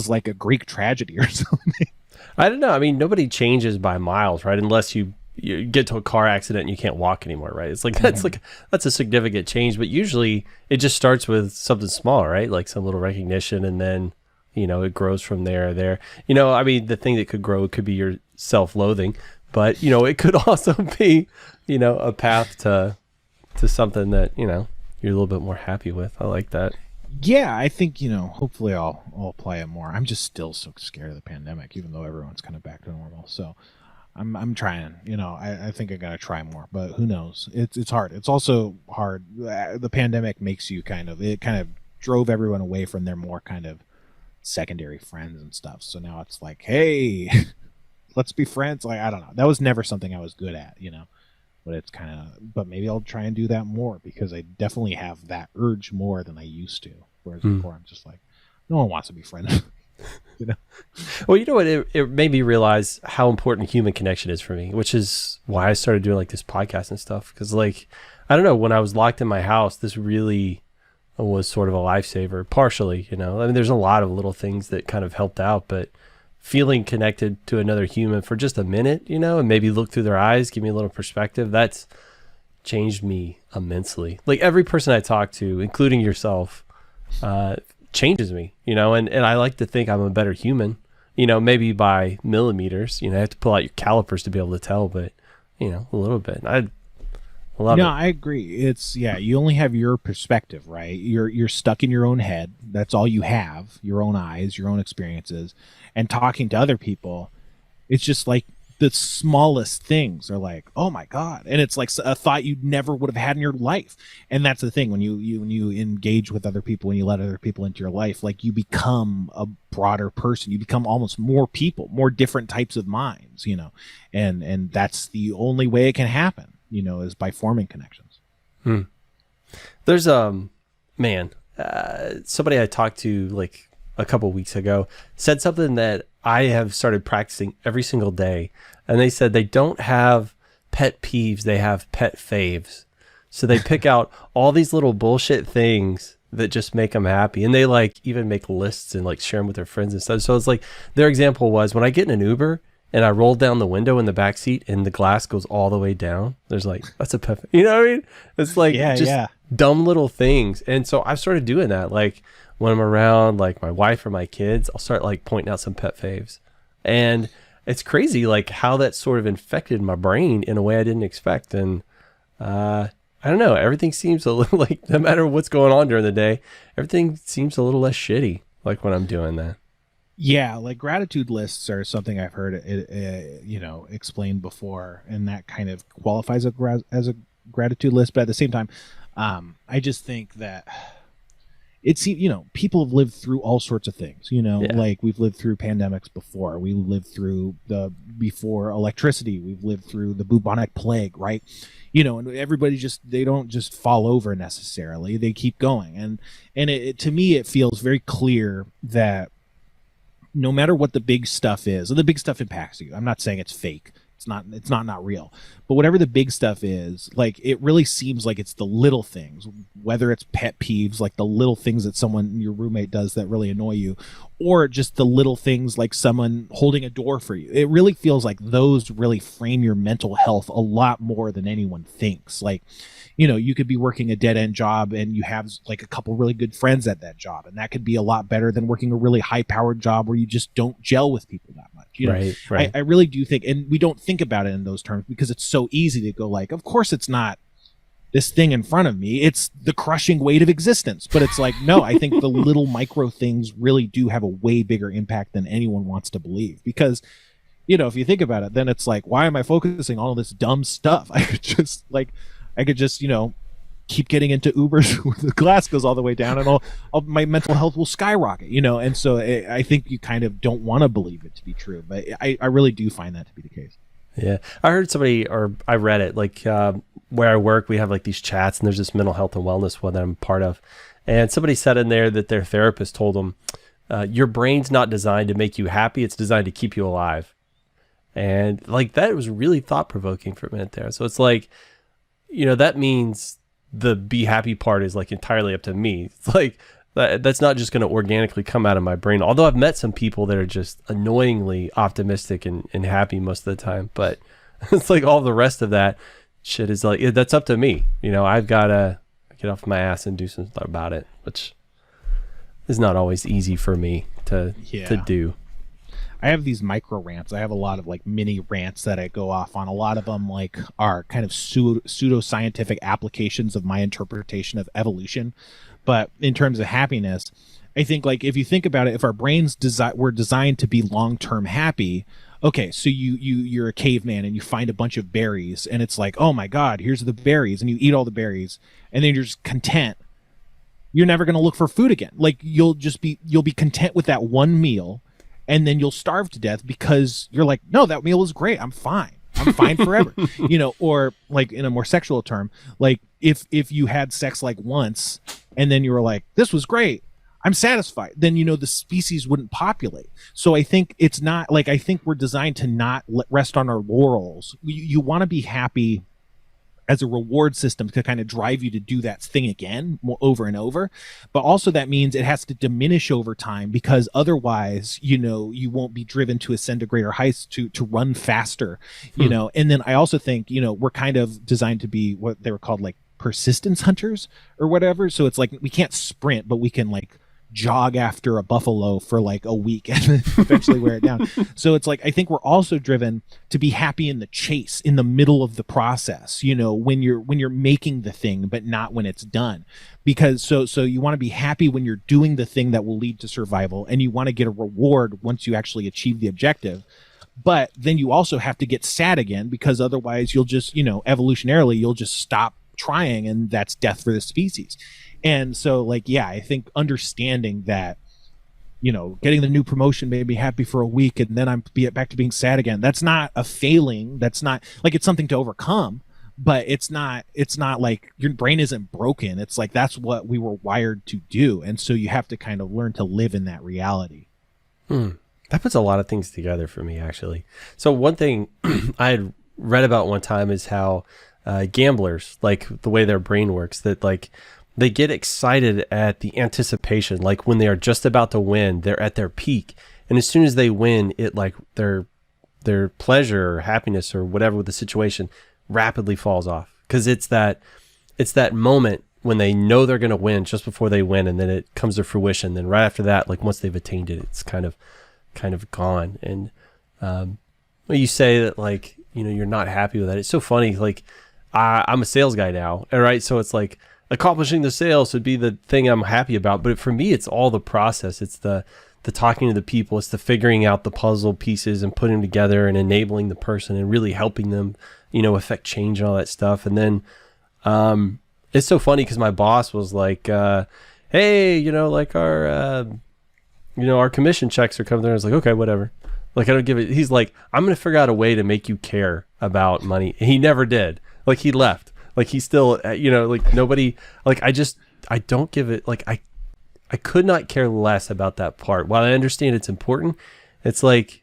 like a Greek tragedy or something. I don't know. I mean, nobody changes by miles, right? Unless you get to a car accident and you can't walk anymore, right? It's like that's a significant change, but usually it just starts with something small, right? Like some little recognition, and then it grows from there. I mean, the thing that could grow could be your self-loathing, but it could also be a path to something that you're a little bit more happy with. I like that. Yeah, I think, hopefully I'll apply it more. I'm just still so scared of the pandemic, even though everyone's kind of back to normal. So I'm trying, I think I got to try more, but who knows? It's hard. It's also hard. The pandemic makes you kind of drove everyone away from their more kind of secondary friends and stuff. So now it's like, hey, let's be friends. Like, I don't know. That was never something I was good at, but it's but maybe I'll try and do that more, because I definitely have that urge more than I used to. Whereas before I'm just like, no one wants to be friends. You know? Well, you know what? It made me realize how important human connection is for me, which is why I started doing like this podcast and stuff. Because like, I don't know, when I was locked in my house, this really was sort of a lifesaver, partially, you know. I mean, there's a lot of little things that kind of helped out, but feeling connected to another human for just a minute, you know, and maybe look through their eyes, give me a little perspective, that's changed me immensely. Like every person I talk to, including yourself, changes me, you know, and I like to think I'm a better human, you know, maybe by millimeters, you know, I have to pull out your calipers to be able to tell, but, you know, a little bit. I love it. No, I agree. It's you only have your perspective, right? You're stuck in your own head. That's all you have, your own eyes, your own experiences. And talking to other people, it's just like the smallest things are like, oh my God. And it's like a thought you never would have had in your life. And that's the thing, when you engage with other people, when you let other people into your life, like you become a broader person. You become almost more people, more different types of minds, you know, and that's the only way it can happen, you know, is by forming connections. There's somebody I talked to like a couple weeks ago said something that I have started practicing every single day. And they said they don't have pet peeves, they have pet faves. So they pick out all these little bullshit things that just make them happy. And they like even make lists and like share them with their friends and stuff. So it's like their example was when I get in an Uber and I roll down the window in the back seat and the glass goes all the way down. There's like, that's a pet, you know what I mean? It's like dumb little things. And so I've started doing that. Like when I'm around like my wife or my kids, I'll start like pointing out some pet faves. And it's crazy like how that sort of infected my brain in a way I didn't expect. And I don't know, everything seems a little like, no matter what's going on during the day, everything seems a little less shitty like when I'm doing that. Yeah, like gratitude lists are something I've heard explained before, and that kind of qualifies as a gratitude list. But at the same time, I just think that it's, you know, people have lived through all sorts of things, you know, like we've lived through pandemics before. We lived through before electricity. We've lived through the bubonic plague, right? You know, and everybody they don't just fall over necessarily. They keep going. And to me, it feels very clear that no matter what the big stuff is, and the big stuff impacts you. I'm not saying it's fake. It's not real. But whatever the big stuff is, like it really seems like it's the little things, whether it's pet peeves, like the little things that your roommate does that really annoy you, or just the little things like someone holding a door for you. It really feels like those really frame your mental health a lot more than anyone thinks. Like, you know, you could be working a dead-end job and you have like a couple really good friends at that job, and that could be a lot better than working a really high-powered job where you just don't gel with people that much. You know, right. I really do think, and we don't think about it in those terms because it's so easy to go like, of course it's not this thing in front of me, it's the crushing weight of existence. But it's like, no, I think the little micro things really do have a way bigger impact than anyone wants to believe. Because, you know, if you think about it, then it's like, why am I focusing on all this dumb stuff? I could just, you know, keep getting into Ubers where the glass goes all the way down, and my mental health will skyrocket, you know. And so I think you kind of don't want to believe it to be true, but I really do find that to be the case. Yeah. I heard somebody, or I read it, like where I work, we have like these chats, and there's this mental health and wellness one that I'm part of. And somebody said in there that their therapist told them, your brain's not designed to make you happy. It's designed to keep you alive. And like, that was really thought provoking for a minute there. So it's like, you know, that means the be happy part is like entirely up to me. It's like, that's not just going to organically come out of my brain. Although I've met some people that are just annoyingly optimistic and happy most of the time. But it's like all the rest of that shit is like, that's up to me. You know, I've got to get off my ass and do something about it, which is not always easy for me to do. I have these micro rants. I have a lot of like mini rants that I go off on. A lot of them like are kind of pseudo-scientific applications of my interpretation of evolution. But in terms of happiness, I think like if you think about it, if our brains were designed to be long-term happy, okay, so you're a caveman and you find a bunch of berries and it's like, oh my God, here's the berries, and you eat all the berries and then you're just content. You're never going to look for food again. Like you'll be content with that one meal. And then you'll starve to death because you're like, no, that meal was great. I'm fine forever. You know, or like in a more sexual term, like if you had sex like once and then you were like, this was great, I'm satisfied, then, the species wouldn't populate. So I think it's not like, I think we're designed to not rest on our laurels. You want to be happy as a reward system to kind of drive you to do that thing again over and over. But also that means it has to diminish over time, because otherwise, you won't be driven to ascend to greater heights, to run faster, And then I also think, we're kind of designed to be what they were called, like persistence hunters or whatever. So it's like, we can't sprint, but we can like jog after a buffalo for like a week and then eventually wear it down. So it's like, I think we're also driven to be happy in the chase, in the middle of the process, when you're making the thing, but not when it's done. Because so you want to be happy when you're doing the thing that will lead to survival, and you want to get a reward once you actually achieve the objective. But then you also have to get sad again, because otherwise you'll just, evolutionarily, you'll just stop trying, and that's death for the species. And so, like, yeah, I think understanding that, getting the new promotion made me happy for a week, and then I'm back to being sad again. That's not a failing. That's not like, it's something to overcome, but it's not like your brain isn't broken. It's like, that's what we were wired to do. And so you have to kind of learn to live in that reality. That puts a lot of things together for me, actually. So one thing I had read about one time is how gamblers, like the way their brain works, that like, they get excited at the anticipation, like when they are just about to win, they're at their peak. And as soon as they win, it like their pleasure or happiness or whatever with the situation rapidly falls off. Because it's that moment when they know they're going to win just before they win, and then it comes to fruition. Then right after that, like once they've attained it, it's kind of gone. And you say that, like, you're not happy with that. It's so funny. Like I'm a sales guy now, all right? So it's like, accomplishing the sales would be the thing I'm happy about. But for me, it's all the process. It's the talking to the people. It's the figuring out the puzzle pieces and putting them together and enabling the person and really helping them, affect change and all that stuff. And then it's so funny because my boss was like, hey, like our commission checks are coming there. I was like, okay, whatever. Like, I don't give it. He's like, I'm going to figure out a way to make you care about money. And he never did. Like, he left. Like, he's still, like nobody, like, I don't give it, like, I could not care less about that part. While I understand it's important, it's like,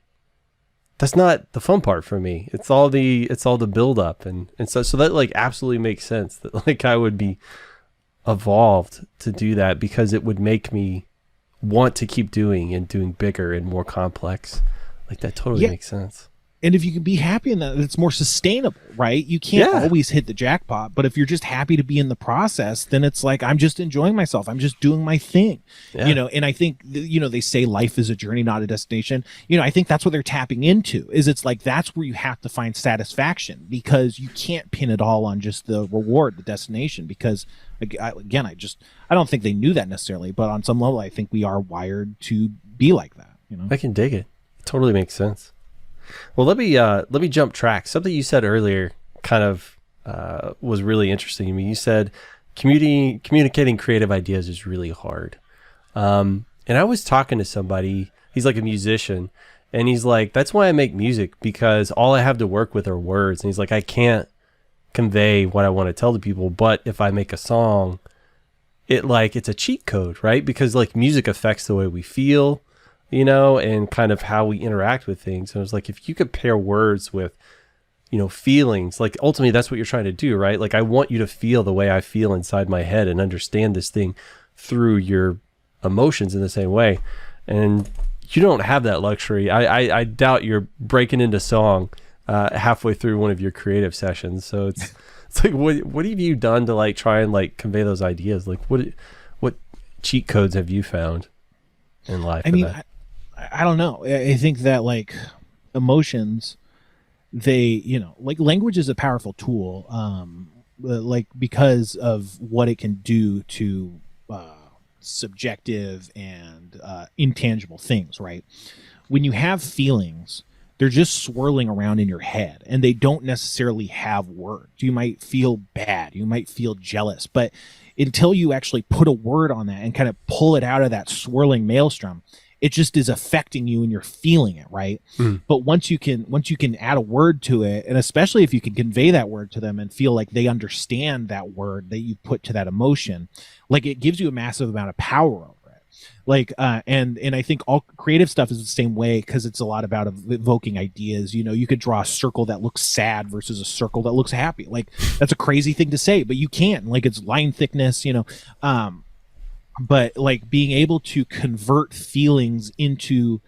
that's not the fun part for me. It's all the build up. And so that like absolutely makes sense that like I would be evolved to do that, because it would make me want to keep doing bigger and more complex. Like, that totally makes sense. And if you can be happy in that, it's more sustainable, right? You can't always hit the jackpot, but if you're just happy to be in the process, then it's like, I'm just enjoying myself. I'm just doing my thing, and I think, they say life is a journey, not a destination. I think that's what they're tapping into, is it's like, that's where you have to find satisfaction, because you can't pin it all on just the reward, the destination, because again, I don't think they knew that necessarily, but on some level, I think we are wired to be like that. I can dig it. It totally makes sense. Well, let me jump track. Something you said earlier kind of was really interesting to me. You said communicating creative ideas is really hard. And I was talking to somebody, he's like a musician, and he's like, that's why I make music, because all I have to work with are words. And he's like, I can't convey what I want to tell the people, but if I make a song, it's a cheat code, right? Because like music affects the way we feel, and kind of how we interact with things. And it was like, if you could pair words with, feelings, like ultimately that's what you're trying to do, right? Like, I want you to feel the way I feel inside my head and understand this thing through your emotions in the same way. And you don't have that luxury. I doubt you're breaking into song halfway through one of your creative sessions. So it's like, what have you done to like try and like convey those ideas? Like, what cheat codes have you found in life? I mean, I don't know. I think that like emotions, they, like language is a powerful tool, like because of what it can do to subjective and intangible things, right? When you have feelings, they're just swirling around in your head, and they don't necessarily have words. You might feel bad, you might feel jealous, but until you actually put a word on that and kind of pull it out of that swirling maelstrom, it just is affecting you and you're feeling it, right? But once you can add a word to it, and especially if you can convey that word to them and feel like they understand that word that you put to that emotion, like it gives you a massive amount of power over it. And I think all creative stuff is the same way, because it's a lot about evoking ideas. You could draw a circle that looks sad versus a circle that looks happy. Like, that's a crazy thing to say, but you can. Like, it's line thickness, but like being able to convert feelings into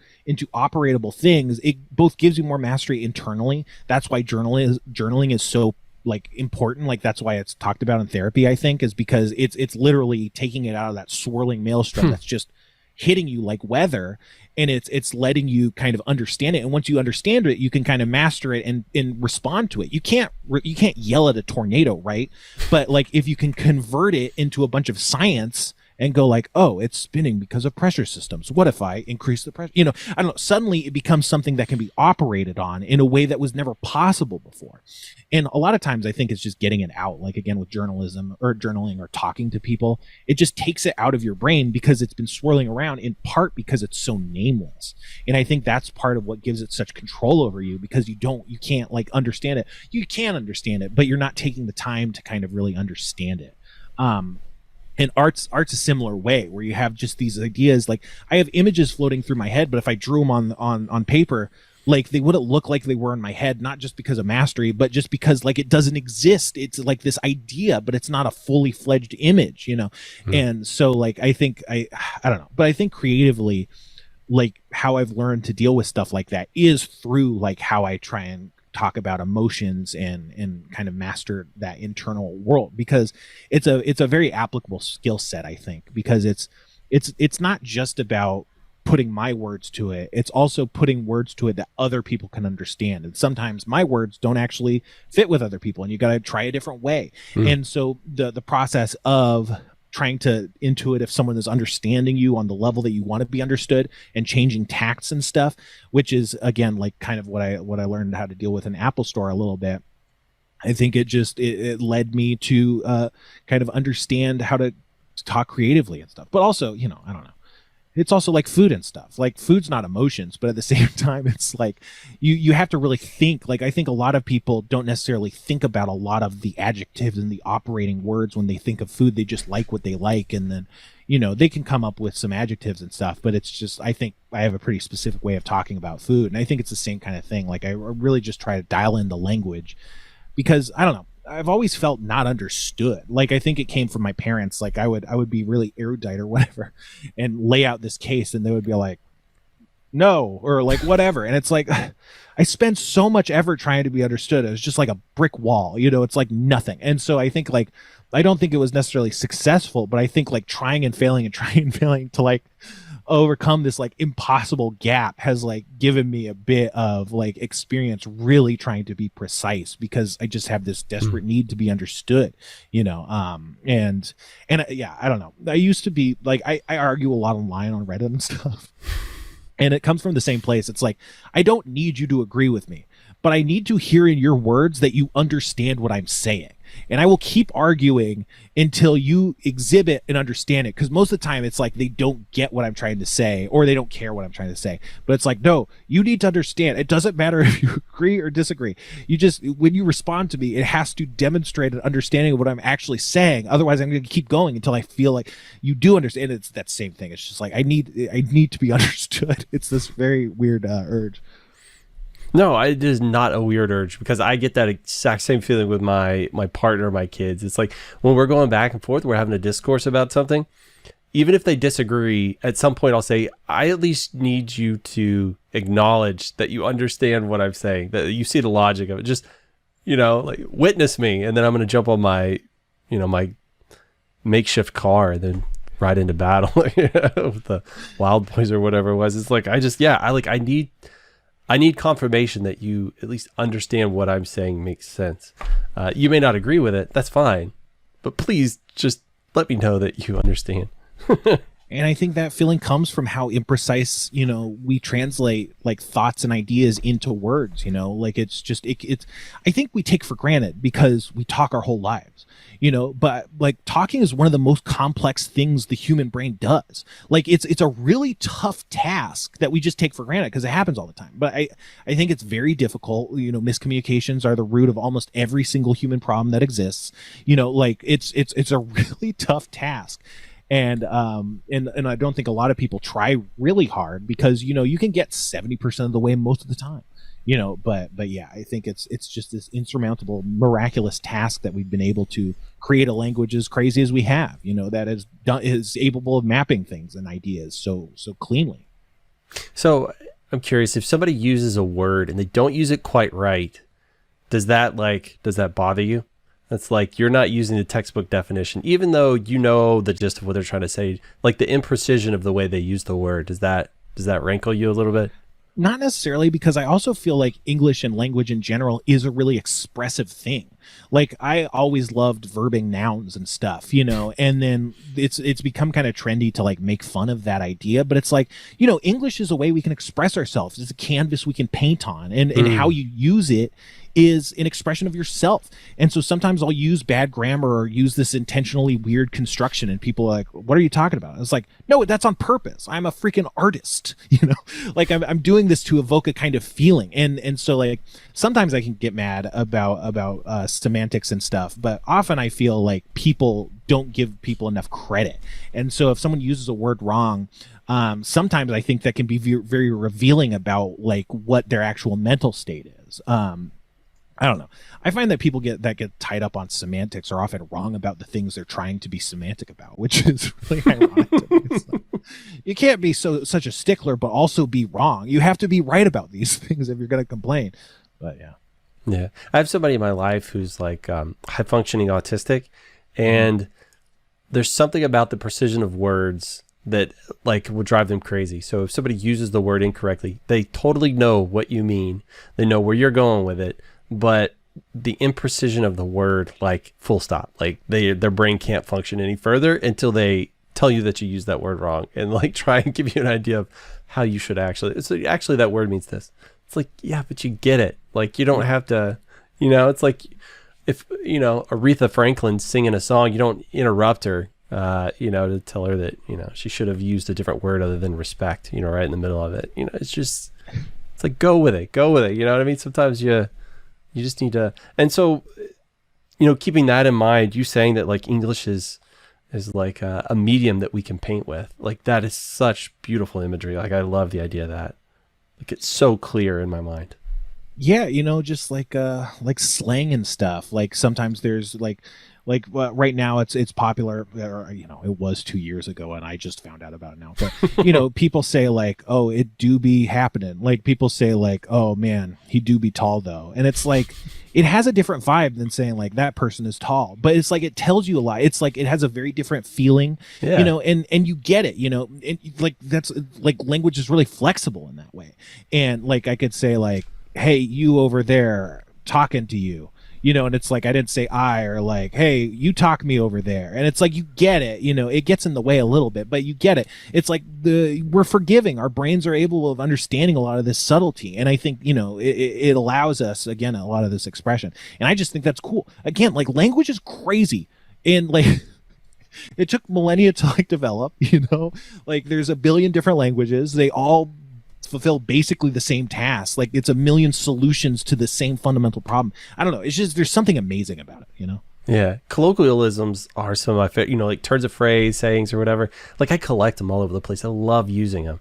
operatable things, it both gives you more mastery internally. That's why journaling is so like important. Like, that's why it's talked about in therapy, I think, is because it's literally taking it out of that swirling maelstrom that's just hitting you like weather, and it's letting you kind of understand it. And once you understand it, you can kind of master it and respond to it. You can't yell at a tornado, right? But like, if you can convert it into a bunch of science and go like, oh, it's spinning because of pressure systems. What if I increase the pressure? I don't know. Suddenly it becomes something that can be operated on in a way that was never possible before. And a lot of times I think it's just getting it out. Like, again, with journalism or journaling or talking to people, it just takes it out of your brain because it's been swirling around, in part because it's so nameless. And I think that's part of what gives it such control over you, because you can't like understand it. You can understand it, but you're not taking the time to kind of really understand it. And art's a similar way, where you have just these ideas. Like, I have images floating through my head, but if I drew them on paper, like, they wouldn't look like they were in my head, not just because of mastery, but just because like it doesn't exist. It's like this idea, but it's not a fully fledged image, And so like, I think I don't know, but I think creatively, like, how I've learned to deal with stuff like that is through like how I try and talk about emotions and kind of master that internal world, because it's a very applicable skill set, I think, because it's not just about putting my words to it. It's also putting words to it that other people can understand. And sometimes my words don't actually fit with other people, and you got to try a different way. And so the process of trying to intuit if someone is understanding you on the level that you want to be understood, and changing tacts and stuff, which is, again, like kind of what I learned how to deal with in Apple Store a little bit. I think it led me to kind of understand how to talk creatively and stuff. But also, I don't know. It's also like food and stuff. Like, food's not emotions, but at the same time, it's like you have to really think. Like, I think a lot of people don't necessarily think about a lot of the adjectives and the operating words when they think of food. They just like what they like, and then they can come up with some adjectives and stuff. But it's just, I think I have a pretty specific way of talking about food, and I think it's the same kind of thing. Like, I really just try to dial in the language, because I don't know, I've always felt not understood. Like, I think it came from my parents. Like, I would be really erudite or whatever and lay out this case, and they would be like, no, or like whatever. And it's like, I spent so much effort trying to be understood. It was just like a brick wall, it's like nothing. And so I think, like, I don't think it was necessarily successful, but I think like trying and failing to like overcome this like impossible gap has like given me a bit of like experience really trying to be precise, because I just have this desperate need to be understood, and yeah, I don't know. I used to be like, I argue a lot online on Reddit and stuff, and it comes from the same place. It's like, I don't need you to agree with me, but I need to hear in your words that you understand what I'm saying. And I will keep arguing until you exhibit and understand it. Because most of the time it's like they don't get what I'm trying to say, or they don't care what I'm trying to say. But it's like, no, you need to understand. It doesn't matter if you agree or disagree. You just, when you respond to me, it has to demonstrate an understanding of what I'm actually saying. Otherwise, I'm going to keep going until I feel like you do understand. It's that same thing. It's just like, I need to be understood. It's this very weird urge. No, it is not a weird urge, because I get that exact same feeling with my partner, my kids. It's like, when we're going back and forth, we're having a discourse about something. Even if they disagree, at some point I'll say, I at least need you to acknowledge that you understand what I'm saying, that you see the logic of it. Just, like, witness me. And then I'm going to jump on my, my makeshift car and then ride into battle with the Wild Boys or whatever it was. It's like, I need confirmation that you at least understand what I'm saying makes sense. You may not agree with it. That's fine. But please just let me know that you understand. And I think that feeling comes from how imprecise, we translate like thoughts and ideas into words, like it's just, it's, I think we take for granted because we talk our whole lives, but like talking is one of the most complex things the human brain does. Like it's a really tough task that we just take for granted because it happens all the time. But I think it's very difficult. Miscommunications are the root of almost every single human problem that exists. Like it's a really tough task. And I don't think a lot of people try really hard, because you can get 70% of the way most of the time. But yeah, I think it's just this insurmountable, miraculous task that we've been able to create a language as crazy as we have, that is able of mapping things and ideas so cleanly. So I'm curious, if somebody uses a word and they don't use it quite right, does that bother you? That's like, you're not using the textbook definition, even though you know the gist of what they're trying to say, like the imprecision of the way they use the word. Does that rankle you a little bit? Not necessarily, because I also feel like English and language in general is a really expressive thing. Like, I always loved verbing nouns and stuff, and then it's become kind of trendy to like make fun of that idea. But it's like, English is a way we can express ourselves. It's a canvas we can paint on, and how you use it is an expression of yourself. And so sometimes I'll use bad grammar or use this intentionally weird construction, and people are like, what are you talking about? It's like, no, that's on purpose. I'm a freaking artist, like I'm doing this to evoke a kind of feeling. And so like, sometimes I can get mad about semantics and stuff, but often I feel like people don't give people enough credit. And so if someone uses a word wrong, sometimes I think that can be very revealing about like what their actual mental state is. I don't know. I find that people get tied up on semantics are often wrong about the things they're trying to be semantic about, which is really ironic to me. Like, you can't be such a stickler, but also be wrong. You have to be right about these things if you're going to complain. But yeah. Yeah. I have somebody in my life who's like high functioning autistic, and there's something about the precision of words that like will drive them crazy. So if somebody uses the word incorrectly, they totally know what you mean. They know where you're going with it. But the imprecision of the word, like full stop, like their brain can't function any further until they tell you that you used that word wrong, and like try and give you an idea of how you should actually. So actually, that word means this. It's like, yeah, but you get it. Like, you don't have to. It's like if Aretha Franklin's singing a song, you don't interrupt her. To tell her that she should have used a different word other than respect. Right in the middle of it. It's like go with it. You know what I mean? Sometimes you just need to, and so, keeping that in mind, you saying that like English is like a medium that we can paint with, like that is such beautiful imagery. Like I love the idea of that. Like it's so clear in my mind. Yeah, just like slang and stuff. Like sometimes there's like right now it's popular, or, it was 2 years ago and I just found out about it now, but people say like, oh, it do be happening. Like people say like, oh man, he do be tall though. And it's like, it has a different vibe than saying like that person is tall, but it's like, it tells you a lot. It's like, it has a very different feeling, and you get it, and like, that's like, language is really flexible in that way. And like, I could say like, hey, you over there talking to you, and it's like, I didn't say I, or like, hey, you talk me over there. And it's like, you get it, it gets in the way a little bit, but you get it. It's like we're forgiving. Our brains are able of understanding a lot of this subtlety. And I think, it allows us, again, a lot of this expression. And I just think that's cool. Again, like language is crazy. And like, it took millennia to like develop, like there's a billion different languages. They all fulfill basically the same task. Like it's a million solutions to the same fundamental problem. I don't know. It's just, there's something amazing about it, Yeah. Colloquialisms are some of my favorite, like turns of phrase, sayings or whatever. Like I collect them all over the place. I love using them.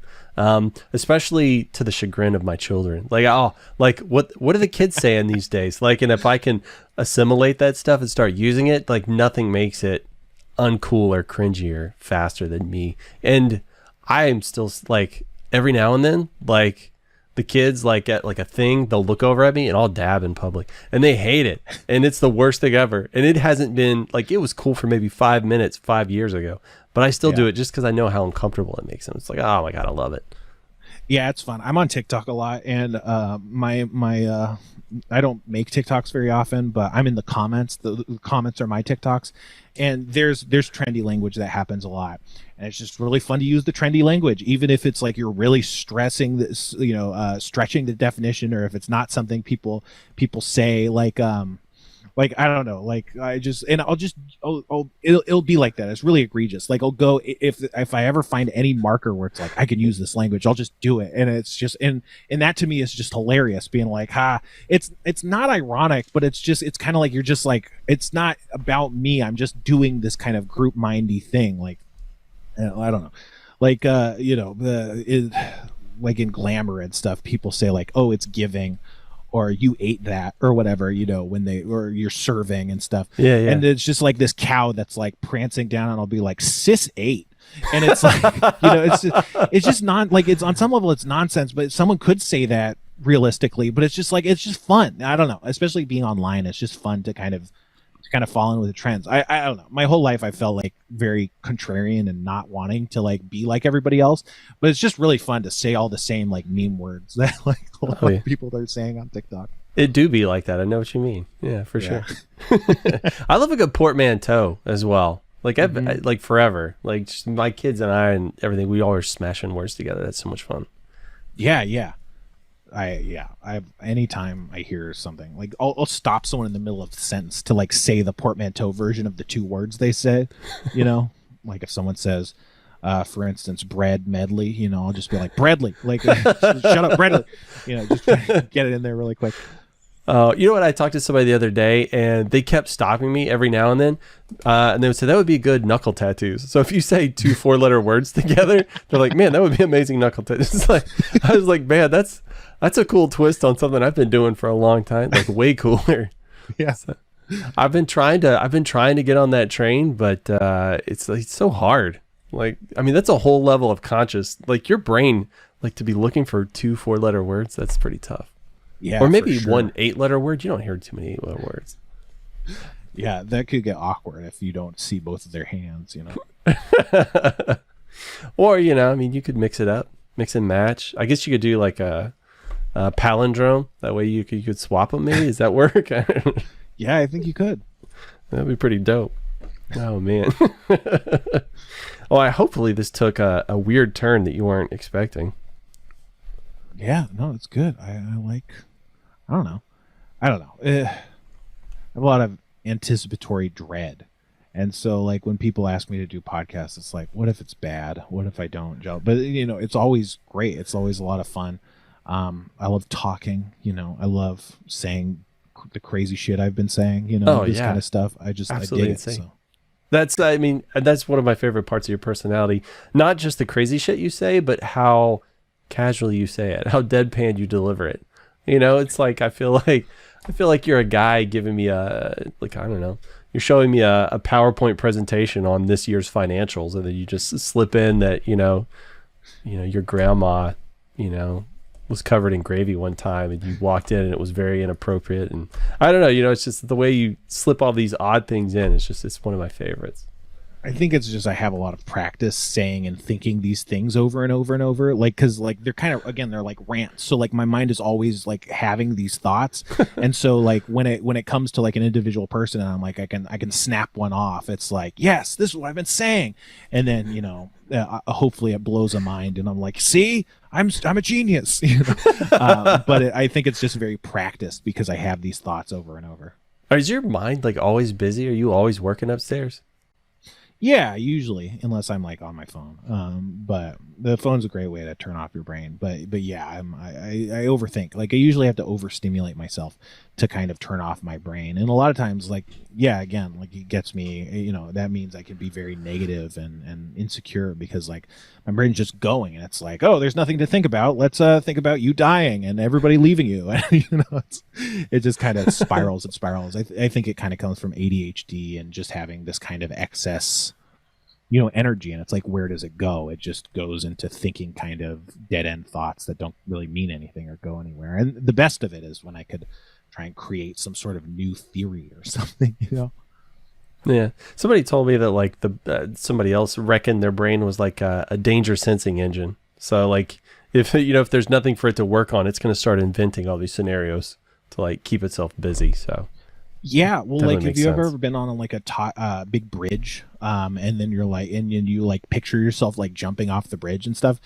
Especially to the chagrin of my children. Like, oh, like what are the kids saying these days? Like, and if I can assimilate that stuff and start using it, like nothing makes it uncool or cringier faster than me. And I am still like, every now and then, like the kids like at like a thing, they'll look over at me and I'll dab in public and they hate it. And it's the worst thing ever. And it hasn't been like, it was cool for maybe 5 minutes, 5 years ago, but I still do it just because I know how uncomfortable it makes them. It's like, oh my God, I love it. Yeah, it's fun. I'm on TikTok a lot, and my I don't make TikToks very often, but I'm in the comments. The comments are my TikToks, and there's trendy language that happens a lot, and it's just really fun to use the trendy language, even if it's like you're really stressing this, stretching the definition, or if it's not something people say, like I don't know, like it'll be like that. It's really egregious. Like I'll go, if I ever find any marker where it's like I can use this language, I'll just do it. And it's just, and that to me is just hilarious, being like, it's not ironic, but it's kind of like, you're just like, it's not about me, I'm just doing this kind of group mindy thing. Like I don't know. Like, like in glamour and stuff, people say like, oh, it's giving, or you ate that, or whatever, or you're serving and stuff. Yeah, yeah. And it's just like this cow that's like prancing down, and I'll be like, sis ate. And it's like, it's just not like, it's on some level it's nonsense, but someone could say that realistically, but it's just fun. I don't know, especially being online, it's just fun to kind of fall in with the trends. I don't know. My whole life I felt like very contrarian and not wanting to like be like everybody else, but it's just really fun to say all the same like meme words that like a lot of people are saying on TikTok. It do be like that. I know what you mean. Yeah, for sure. I love a good portmanteau as well. Like I like forever. Like just my kids and I and everything, we always smashing words together. That's so much fun. Yeah. I anytime I hear something like I'll stop someone in the middle of the sentence to like say the portmanteau version of the two words they said, like if someone says, for instance, bread medley, I'll just be like breadly, like shut up, breadly, just get it in there really quick. You know what? I talked to somebody the other day, and they kept stopping me every now and then, and they would say that would be good knuckle tattoos. So if you say 2 4-letter words together, they're like, "Man, that would be amazing knuckle tattoos." It's like, I was like, "Man, that's a cool twist on something I've been doing for a long time. Like way cooler." Yeah. So, I've been trying to get on that train, but it's so hard. Like, I mean, that's a whole level of conscious. Like your brain, like to be looking for 2 4-letter words. That's pretty tough. Yeah, or maybe sure. 1 8-letter word. You don't hear too many 8-letter words. Yeah, that could get awkward if you don't see both of their hands, Or, I mean, you could mix it up, mix and match. I guess you could do like a palindrome. That way you could swap them maybe. Does that work? Yeah, I think you could. That'd be pretty dope. Oh, man. Hopefully this took a weird turn that you weren't expecting. Yeah, no, it's good. I don't know. I have a lot of anticipatory dread. And so like when people ask me to do podcasts, it's like, what if it's bad? What if I don't gel? But it's always great. It's always a lot of fun. I love talking, I love saying the crazy shit I've been saying, this kind of stuff. Absolutely I dig insane. it. So. That's one of my favorite parts of your personality. Not just the crazy shit you say, but how casually you say it, how deadpan you deliver it. It's like I feel like you're a guy giving me I don't know, you're showing me a PowerPoint presentation on this year's financials, and then you just slip in that your grandma was covered in gravy one time, and you walked in and it was very inappropriate, and I don't know, it's just the way you slip all these odd things in. It's one of my favorites. I think it's just I have a lot of practice saying and thinking these things over and over and over, like because like they're kind of, again, they're like rants, so like my mind is always like having these thoughts. And so like when it comes to like an individual person, and I'm like I can snap one off, it's like, yes, this is what I've been saying, and then hopefully it blows a mind, and I'm like, see, I'm a genius. But I think it's just very practiced because I have these thoughts over and over. Is your mind like always busy? Are you always working upstairs? Yeah, usually, unless I'm like on my phone. But the phone's a great way to turn off your brain. But yeah, I overthink. Like I usually have to overstimulate myself to kind of turn off my brain. And a lot of times, like, yeah, again, like it gets me, that means I can be very negative and insecure because like my brain's just going, and it's like, oh, there's nothing to think about. Let's think about you dying and everybody leaving you. It just kind of spirals and spirals. I think it kind of comes from ADHD and just having this kind of excess energy, and it's like, where does it go? It just goes into thinking kind of dead end thoughts that don't really mean anything or go anywhere. And the best of it is when I could try and create some sort of new theory or something, Yeah, somebody told me that like somebody else reckoned their brain was like a danger sensing engine. So like if there's nothing for it to work on, it's going to start inventing all these scenarios to like keep itself busy. So yeah, well, like, have you sense. ever been on like a big bridge, and then you're like, and you like picture yourself like jumping off the bridge and stuff?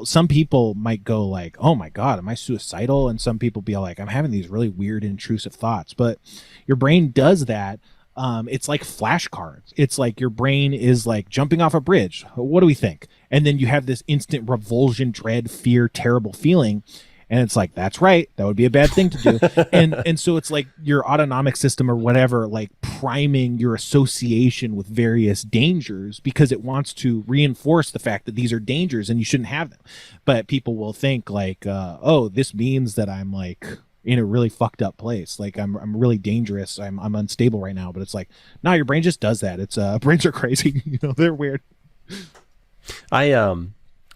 Some people might go like, oh my God, am I suicidal? And some people be like, I'm having these really weird intrusive thoughts. But your brain does that. It's like flashcards. It's like your brain is like jumping off a bridge. What do we think? And then you have this instant revulsion, dread, fear, terrible feeling. And it's like, that's right, that would be a bad thing to do. And so it's like your autonomic system or whatever, like priming your association with various dangers because it wants to reinforce the fact that these are dangers and you shouldn't have them. But people will think like, oh, this means that I'm like in a really fucked up place. Like I'm really dangerous. I'm unstable right now. But it's like, no, your brain just does that. It's brains are crazy. You know, they're weird.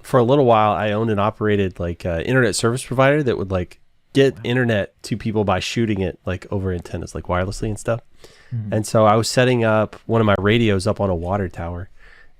For a little while, I owned and operated like internet service provider that would like get internet to people by shooting it like over antennas, like wirelessly and stuff. Mm-hmm. And so I was setting up one of my radios up on a water tower,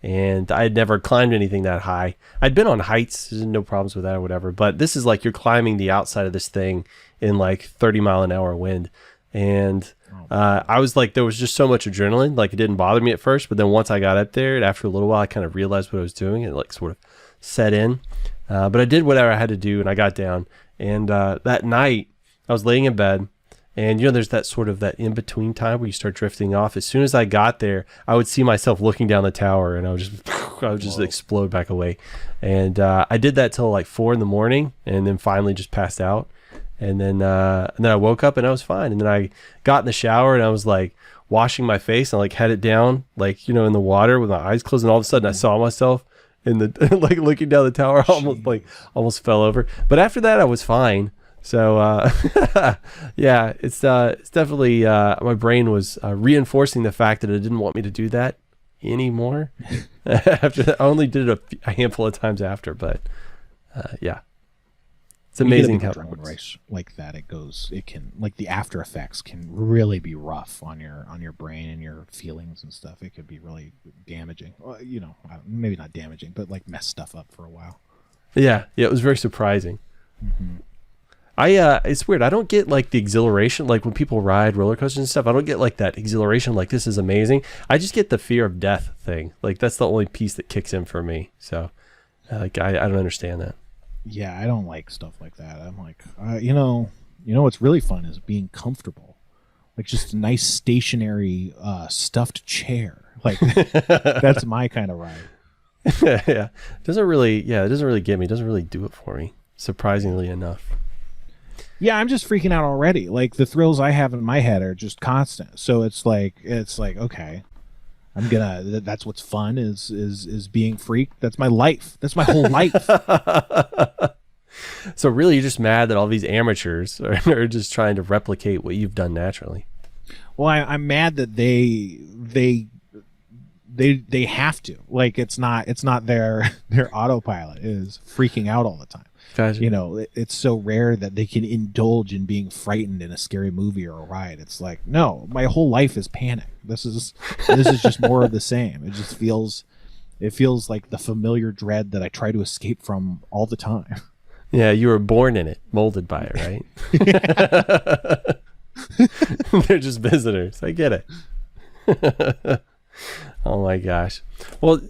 and I had never climbed anything that high. I'd been on heights, there's no problems with that or whatever. But this is like you're climbing the outside of this thing in like 30-mile-an-hour wind. And I was like, there was just so much adrenaline, like it didn't bother me at first. But then once I got up there, and after a little while, I kind of realized what I was doing. And it like sort of set in. But I did whatever I had to do, and I got down. And that night, I was laying in bed. And, you know, there's that sort of that in-between time where you start drifting off. As soon as I got there, I would see myself looking down the tower, and I would just explode back away. And I did that till like 4 a.m, and then finally just passed out. And then I woke up and I was fine. And then I got in the shower and I was like washing my face and like had it down, like, you know, in the water with my eyes closed. And all of a sudden I saw myself in the like looking down the tower, almost fell over. But after that, I was fine. So yeah, it's definitely my brain was reinforcing the fact that it didn't want me to do that anymore. After that, I only did it a handful of times after, but yeah. It's amazing how drunk rice like that. It can like the after effects can really be rough on your brain and your feelings and stuff. It could be really damaging. You know, maybe not damaging, but like mess stuff up for a while. Yeah, it was very surprising. Mm-hmm. It's weird. I don't get like the exhilaration, like when people ride roller coasters and stuff. I don't get like that exhilaration, like this is amazing. I just get the fear of death thing. Like that's the only piece that kicks in for me. So, like I don't understand that. Yeah, I don't like stuff like that. I'm like, you know what's really fun is being comfortable, like just a nice stationary stuffed chair. Like that's my kind of ride. Yeah, it doesn't really get me. It doesn't really do it for me, surprisingly enough. Yeah, I'm just freaking out already. Like the thrills I have in my head are just constant. So it's like okay, that's what's fun is being freaked. That's my life. That's my whole life. So really you're just mad that all these amateurs are just trying to replicate what you've done naturally. Well, I'm mad that they have to. Like it's not their autopilot is freaking out all the time. Gotcha. You know, it's so rare that they can indulge in being frightened in a scary movie or a ride. It's like, no, my whole life is panic. This is just more of the same. It feels like the familiar dread that I try to escape from all the time. Yeah, you were born in it, molded by it, right? They're just visitors. I get it. Oh my gosh. Well,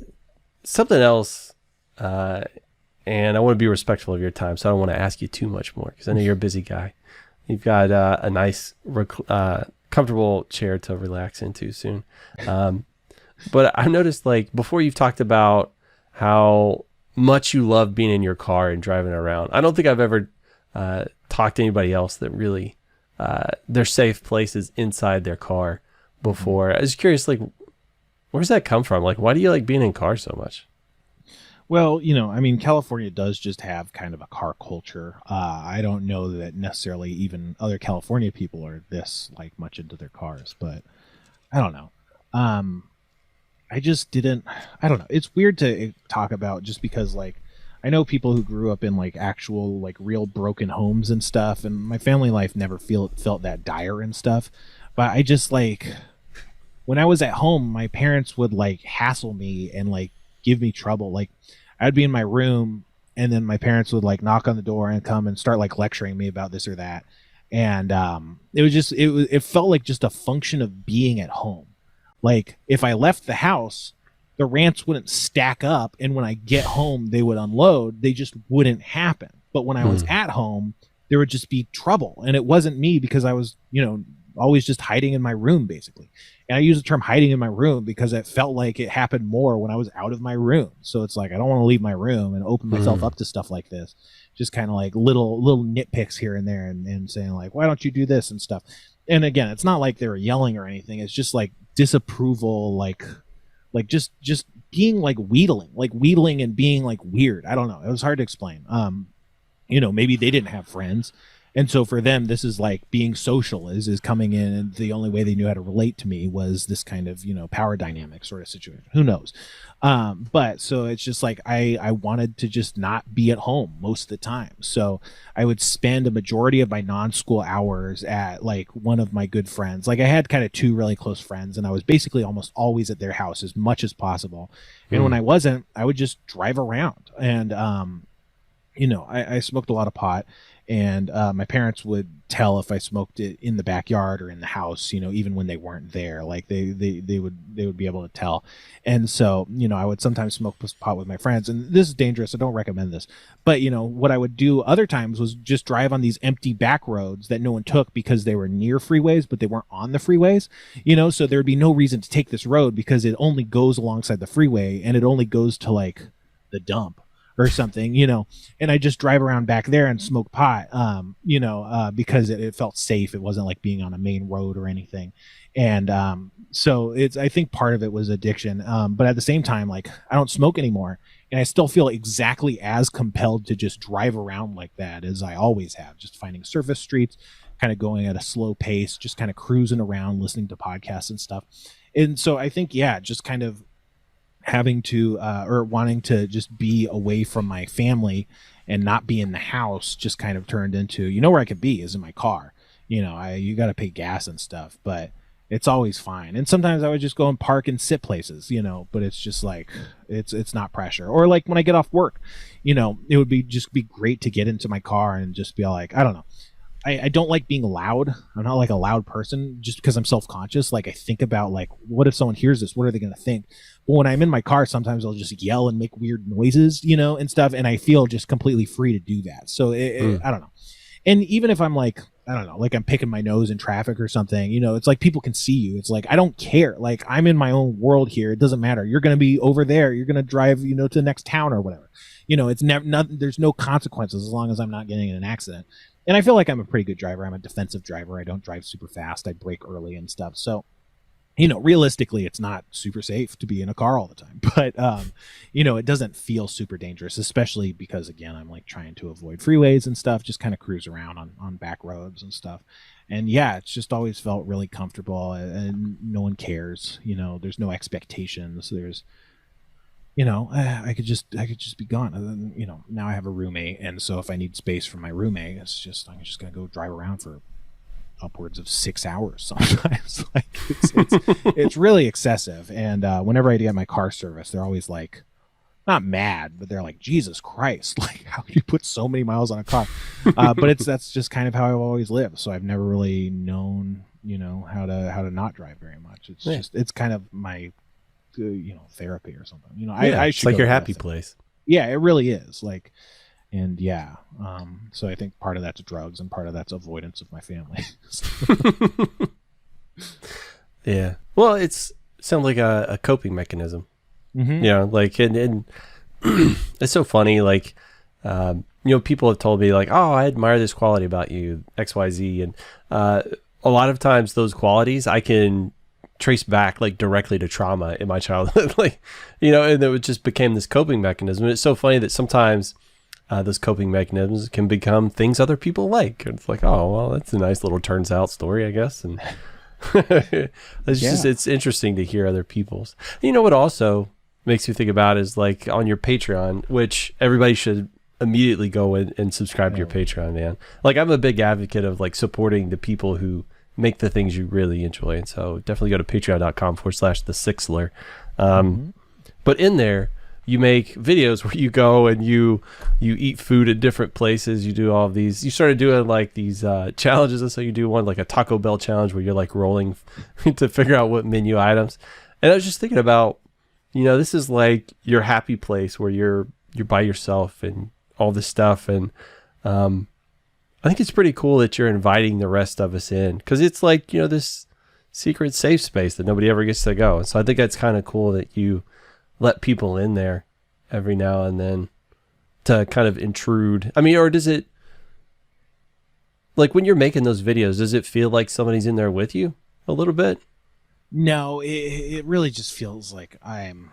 something else, and I want to be respectful of your time, so I don't want to ask you too much more because I know you're a busy guy. You've got a nice, comfortable chair to relax into soon. But I've noticed, like, before you've talked about how much you love being in your car and driving around. I don't think I've ever talked to anybody else that really their safe place is inside their car before. I was curious, like, where does that come from? Like, why do you like being in cars so much? Well, you know, I mean, California does just have kind of a car culture. I don't know that necessarily even other California people are this like much into their cars, but I don't know. I don't know. It's weird to talk about just because like I know people who grew up in like actual like real broken homes and stuff, and my family life never felt that dire and stuff. But I just like when I was at home, my parents would like hassle me and like give me trouble. Like I'd be in my room and then my parents would like knock on the door and come and start like lecturing me about this or that. And it felt like just a function of being at home. Like if I left the house, the rants wouldn't stack up, and when I get home they would unload. They just wouldn't happen. But when I was at home, there would just be trouble, and it wasn't me because I was, you know, always just hiding in my room basically. And I use the term hiding in my room because it felt like it happened more when I was out of my room. So it's like, I don't want to leave my room and open myself up to stuff like this. Just kind of like little nitpicks here and there, and saying like, why don't you do this and stuff. And again, it's not like they were yelling or anything. It's just like disapproval, like just being like wheedling and being like weird. I don't know. It was hard to explain. Maybe they didn't have friends. And so for them, this is like being social is coming in, and the only way they knew how to relate to me was this kind of, power dynamic sort of situation. Who knows? But so it's just like, I wanted to just not be at home most of the time. So I would spend a majority of my non-school hours at like one of my good friends. Like I had kind of two really close friends, and I was basically almost always at their house as much as possible. And when I wasn't, I would just drive around. And, I smoked a lot of pot. And my parents would tell if I smoked it in the backyard or in the house, even when they weren't there. Like they would be able to tell. And so, I would sometimes smoke pot with my friends. And this is dangerous. I don't recommend this. But, what I would do other times was just drive on these empty back roads that no one took because they were near freeways, but they weren't on the freeways. So there would be no reason to take this road because it only goes alongside the freeway, and it only goes to like the dump or something, and I just drive around back there and smoke pot, because it felt safe. It wasn't like being on a main road or anything. And so I think part of it was addiction. But at the same time, like I don't smoke anymore, and I still feel exactly as compelled to just drive around like that as I always have, just finding surface streets, kind of going at a slow pace, just kind of cruising around, listening to podcasts and stuff. And so I think, just kind of having to or wanting to just be away from my family and not be in the house just kind of turned into, where I could be is in my car. You got to pay gas and stuff, but it's always fine. And sometimes I would just go and park and sit places, but it's just like, it's not pressure. Or like when I get off work, it would be great to get into my car and just be like, I don't know. I don't like being loud. I'm not like a loud person just because I'm self-conscious. Like I think about like, what if someone hears this? What are they going to think? But when I'm in my car, sometimes I'll just yell and make weird noises, and stuff. And I feel just completely free to do that. So I don't know. And even if I'm like, I don't know, like I'm picking my nose in traffic or something, it's like people can see you. It's like, I don't care. Like I'm in my own world here. It doesn't matter. You're going to be over there. You're going to drive, to the next town or whatever. It's never, there's no consequences as long as I'm not getting in an accident. And I feel like I'm a pretty good driver. I'm a defensive driver. I don't drive super fast. I brake early and stuff. So, realistically, it's not super safe to be in a car all the time. But, it doesn't feel super dangerous, especially because, again, I'm like trying to avoid freeways and stuff, just kind of cruise around on back roads and stuff. And it's just always felt really comfortable, and no one cares. There's no expectations. There's, I could just be gone. And then, now I have a roommate. And so if I need space from my roommate, I'm just going to go drive around for upwards of 6 hours sometimes. Like it's really excessive. And whenever I get my car service, they're always like, not mad, but they're like, Jesus Christ, like how could you put so many miles on a car? But that's just kind of how I've always lived. So I've never really known, how to not drive very much. It's just, it's kind of my, therapy or something. I it's like your happy place. Yeah, it really is. Like, and so I think part of that's drugs and part of that's avoidance of my family. Yeah. Well, sounds like a coping mechanism. Mm-hmm. Like, and it's so funny. Like, people have told me like, oh, I admire this quality about you, XYZ. And a lot of times those qualities I can trace back like directly to trauma in my childhood, like, and it just became this coping mechanism. And it's so funny that sometimes those coping mechanisms can become things other people like. And it's like, oh, well, that's a nice little turns out story, I guess. And it's interesting to hear other people's. What also makes me think about is like on your Patreon, which everybody should immediately go and subscribe to your Patreon, man. Like I'm a big advocate of like supporting the people who make the things you really enjoy. And so definitely go to patreon.com/thesixler. But in there, you make videos where you go and you eat food at different places. You do all of these. You started doing like these challenges. And so you do one like a Taco Bell challenge where you're like rolling to figure out what menu items. And I was just thinking about, this is like your happy place where you're by yourself and all this stuff. And I think it's pretty cool that you're inviting the rest of us in, because it's like, this secret safe space that nobody ever gets to go. And so I think that's kind of cool that you let people in there every now and then to kind of intrude. I mean, or does it, like when you're making those videos, does it feel like somebody's in there with you a little bit? No, it really just feels like I'm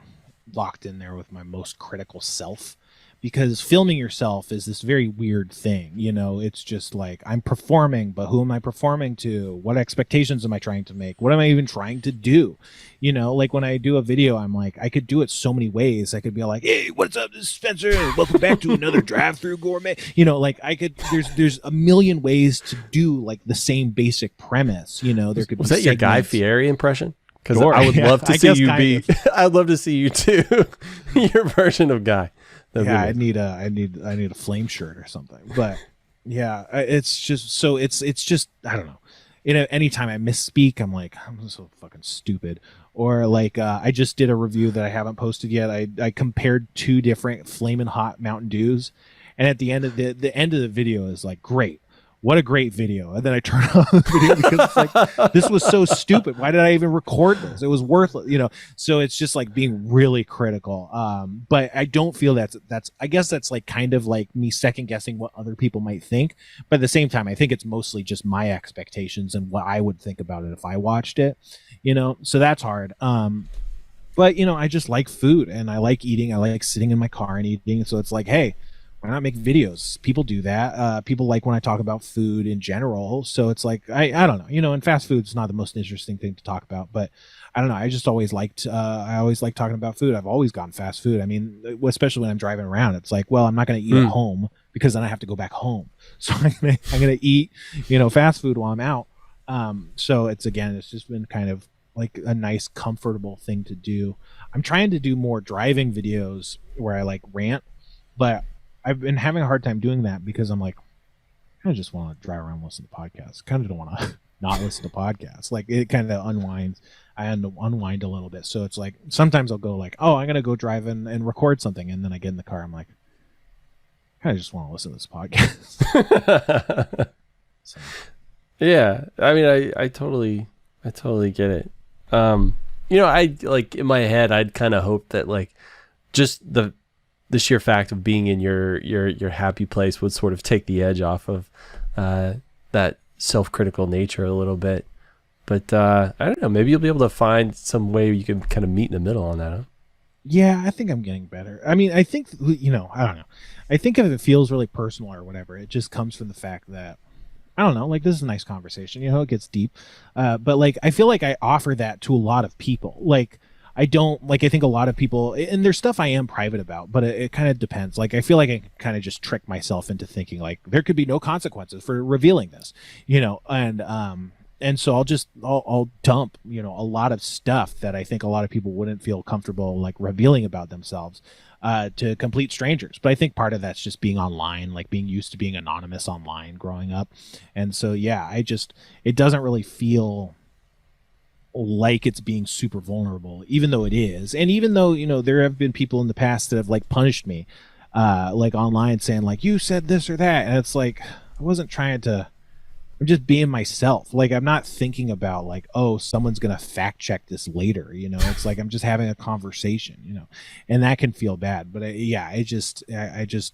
locked in there with my most critical self, because filming yourself is this very weird thing. It's just like I'm performing, but who am I performing to? What expectations am I trying to make? What am I even trying to do? Like when I do a video, I'm like, I could do it so many ways. I could be like, hey, what's up? This is Spencer. Welcome back to another drive-through gourmet. Like I could, there's a million ways to do like the same basic premise. There could Was be that your Guy segments. Fieri impression? Because Sure. I would Yeah, love to I see guess you kind be. of. I'd love to see you too. Your version of Guy. That'd be Yeah, nice. I need a flame shirt or something. But yeah, it's just I don't know. Anytime I misspeak, I'm like, I'm so fucking stupid. Or like I just did a review that I haven't posted yet. I compared two different flaming hot Mountain Dews, and at the end of the end of the video is like, great. What a great video. And then I turn on the video because it's like, this was so stupid. Why did I even record this? It was worthless, So it's just like being really critical. But I don't feel that's, I guess that's like kind of like me second guessing what other people might think. But at the same time, I think it's mostly just my expectations and what I would think about it if I watched it, so that's hard. But I just like food and I like eating. I like sitting in my car and eating. So it's like, hey, why not make videos? People do that. People like when I talk about food in general. So it's like, I don't know, and fast food's not the most interesting thing to talk about, but I don't know. I just always liked, I always like talking about food. I've always gotten fast food. I mean, especially when I'm driving around, it's like, well, I'm not going to eat at home because then I have to go back home. So I'm going to eat, fast food while I'm out. So it's just been kind of like a nice, comfortable thing to do. I'm trying to do more driving videos where I like rant, but I've been having a hard time doing that because I'm like, I just want to drive around and listen to podcasts. Kind of don't want to not listen to podcasts. Like it kind of unwinds. I unwind a little bit. So it's like sometimes I'll go like, oh, I'm gonna go drive and record something, and then I get in the car. I'm like, I kind of just want to listen to this podcast. So. Yeah, I mean, I totally get it. I like in my head, I'd kind of hope that like just the sheer fact of being in your happy place would sort of take the edge off of that self-critical nature a little bit. But I don't know, maybe you'll be able to find some way you can kind of meet in the middle on that, huh? Yeah, I think I'm getting better. I mean, I think, I don't know. I think if it feels really personal or whatever, it just comes from the fact that, I don't know, like this is a nice conversation, it gets deep. But like, I feel like I offer that to a lot of people. Like, I think a lot of people, and there's stuff I am private about, but it kind of depends. Like, I feel like I can kind of just trick myself into thinking like there could be no consequences for revealing this, and so I'll dump, a lot of stuff that I think a lot of people wouldn't feel comfortable like revealing about themselves to complete strangers. But I think part of that's just being online, like being used to being anonymous online growing up. And so, yeah, it doesn't really feel like it's being super vulnerable, even though it is. And even though, there have been people in the past that have like punished me, like online saying like, you said this or that. And it's like, I wasn't trying to, I'm just being myself. Like, I'm not thinking about like, oh, someone's going to fact check this later. It's like, I'm just having a conversation, and that can feel bad. But I just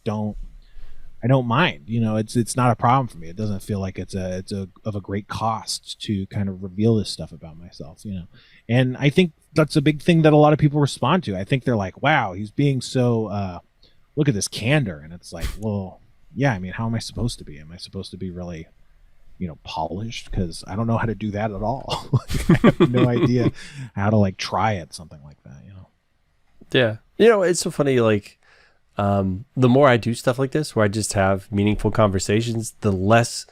don't mind, it's not a problem for me. It doesn't feel like it's of a great cost to kind of reveal this stuff about myself, and I think that's a big thing that a lot of people respond to. I think they're like, wow, he's being so, look at this candor. And it's like, well, yeah, I mean, how am I supposed to be? Am I supposed to be really, polished? Because I don't know how to do that at all. I have no idea how to like try it, something like that, Yeah. It's so funny, like, the more I do stuff like this, where I just have meaningful conversations, the less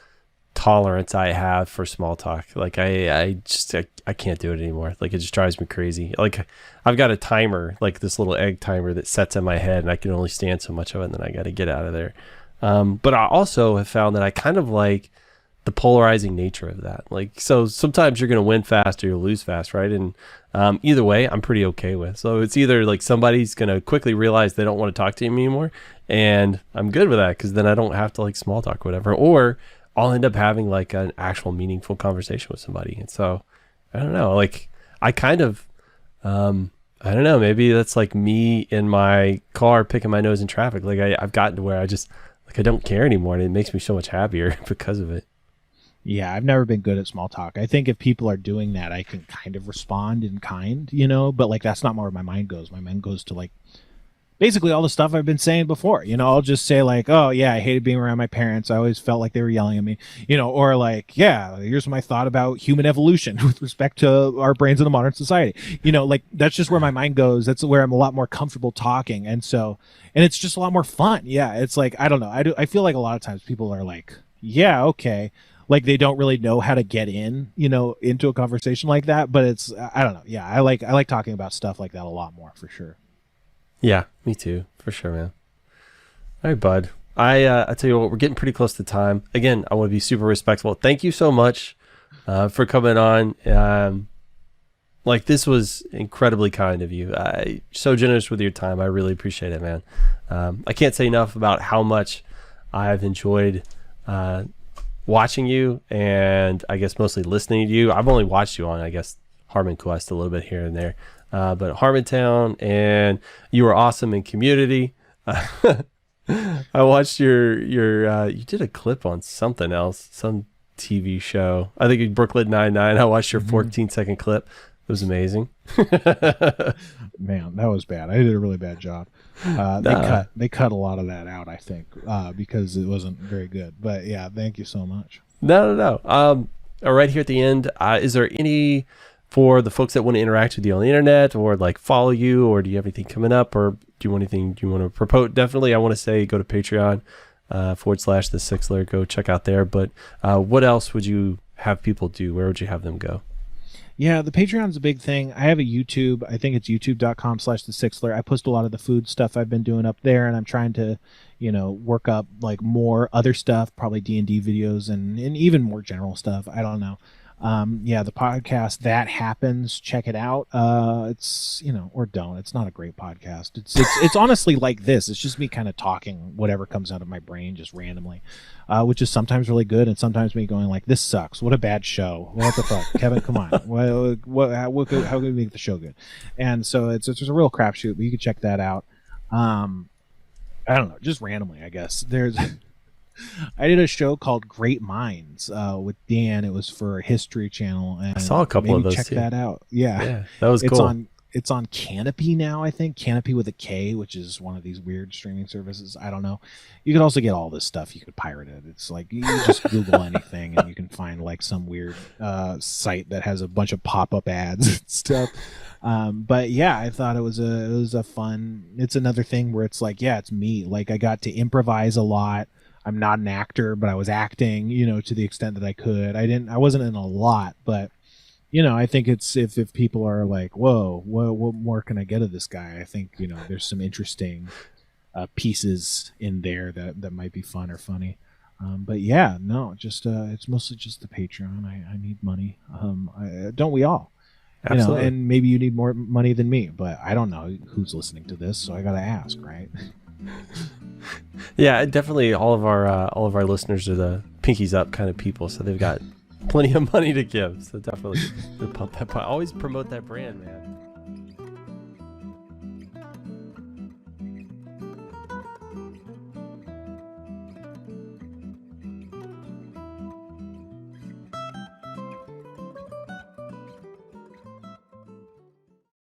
tolerance I have for small talk. Like I can't do it anymore. Like it just drives me crazy. Like I've got a timer, like this little egg timer that sets in my head, and I can only stand so much of it, and then I got to get out of there. But I also have found that I kind of like the polarizing nature of that. Like, so sometimes you're going to win fast or you'll lose fast, right? And either way, I'm pretty okay with. So it's either like somebody's going to quickly realize they don't want to talk to me anymore, and I'm good with that because then I don't have to like small talk or whatever, or I'll end up having like an actual meaningful conversation with somebody. And so I don't know. Like I kind of, I don't know. Maybe that's like me in my car picking my nose in traffic. Like I've gotten to where I just like I don't care anymore, and it makes me so much happier because of it. Yeah, I've never been good at small talk. I think if people are doing that, I can kind of respond in kind, but like that's not where my mind goes. My mind goes to like basically all the stuff I've been saying before. I'll just say like, oh yeah, I hated being around my parents. I always felt like they were yelling at me, or like, yeah, here's my thought about human evolution with respect to our brains in a modern society. Like that's just where my mind goes. That's where I'm a lot more comfortable talking. And it's just a lot more fun. Yeah. It's like, I don't know. I feel like a lot of times people are like, yeah, okay. Like they don't really know how to get into a conversation like that, but I don't know. Yeah. I like talking about stuff like that a lot more for sure. Yeah, me too, for sure, man. All right, bud. I tell you what, we're getting pretty close to time. Again, I want to be super respectful. Thank you so much for coming on. Like this was incredibly kind of you. So generous with your time. I really appreciate it, man. I can't say enough about how much I've enjoyed watching you, and I guess mostly listening to you. I've only watched you on, I guess, Harmon Quest a little bit here and there. But Harmontown, and you were awesome in Community. I watched your you did a clip on something else, some TV show. I think Brooklyn Nine-Nine. I watched your 14-second clip. It was amazing. Man, that was bad. I did a really bad job. They cut a lot of that out, I think, because it wasn't very good. But yeah, thank you so much. No. Right here at the end, is there any, for the folks that want to interact with you on the internet or like follow you, or do you have anything coming up, or do you want anything you want to propose? Definitely, I want to say go to Patreon /The Sixler. Go check out there. But what else would you have people do? Where would you have them go? Yeah, the Patreon's a big thing. I have a YouTube. I think it's youtube.com/The Sixler. I post a lot of the food stuff I've been doing up there, and I'm trying to, work up like more other stuff, probably D&D videos and even more general stuff. I don't know. The podcast That Happens, check it out. It's or don't. It's not a great podcast. It's honestly like this. It's just me kind of talking whatever comes out of my brain just randomly, which is sometimes really good and sometimes me going like, this sucks. What a bad show. What the fuck, Kevin? Come on. How can we make the show good? And so it's a real crapshoot, but you can check that out. I don't know, just randomly, I guess. I did a show called Great Minds with Dan. It was for a History Channel, and I saw a couple of those. Check too. that out. Yeah, that was cool. It's on Canopy now, I think. Canopy with a K, which is one of these weird streaming services. I don't know. You can also get all this stuff. You could pirate it. It's like you just Google anything, and you can find like some weird site that has a bunch of pop-up ads and stuff. But yeah, I thought it was a fun. It's another thing where it's like, yeah, it's me. Like I got to improvise a lot. I'm not an actor, but I was acting, to the extent that I could. I wasn't in a lot, but I think it's if people are like, whoa, what more can I get of this guy? I think, there's some interesting pieces in there that might be fun or funny. But yeah, no, just it's mostly just the Patreon. I need money. Don't we all? Absolutely. And maybe you need more money than me, but I don't know who's listening to this, so I got to ask, right? Yeah, definitely. All of our listeners are the pinkies up kind of people, so they've got plenty of money to give. So definitely, pump that. Always promote that brand, man.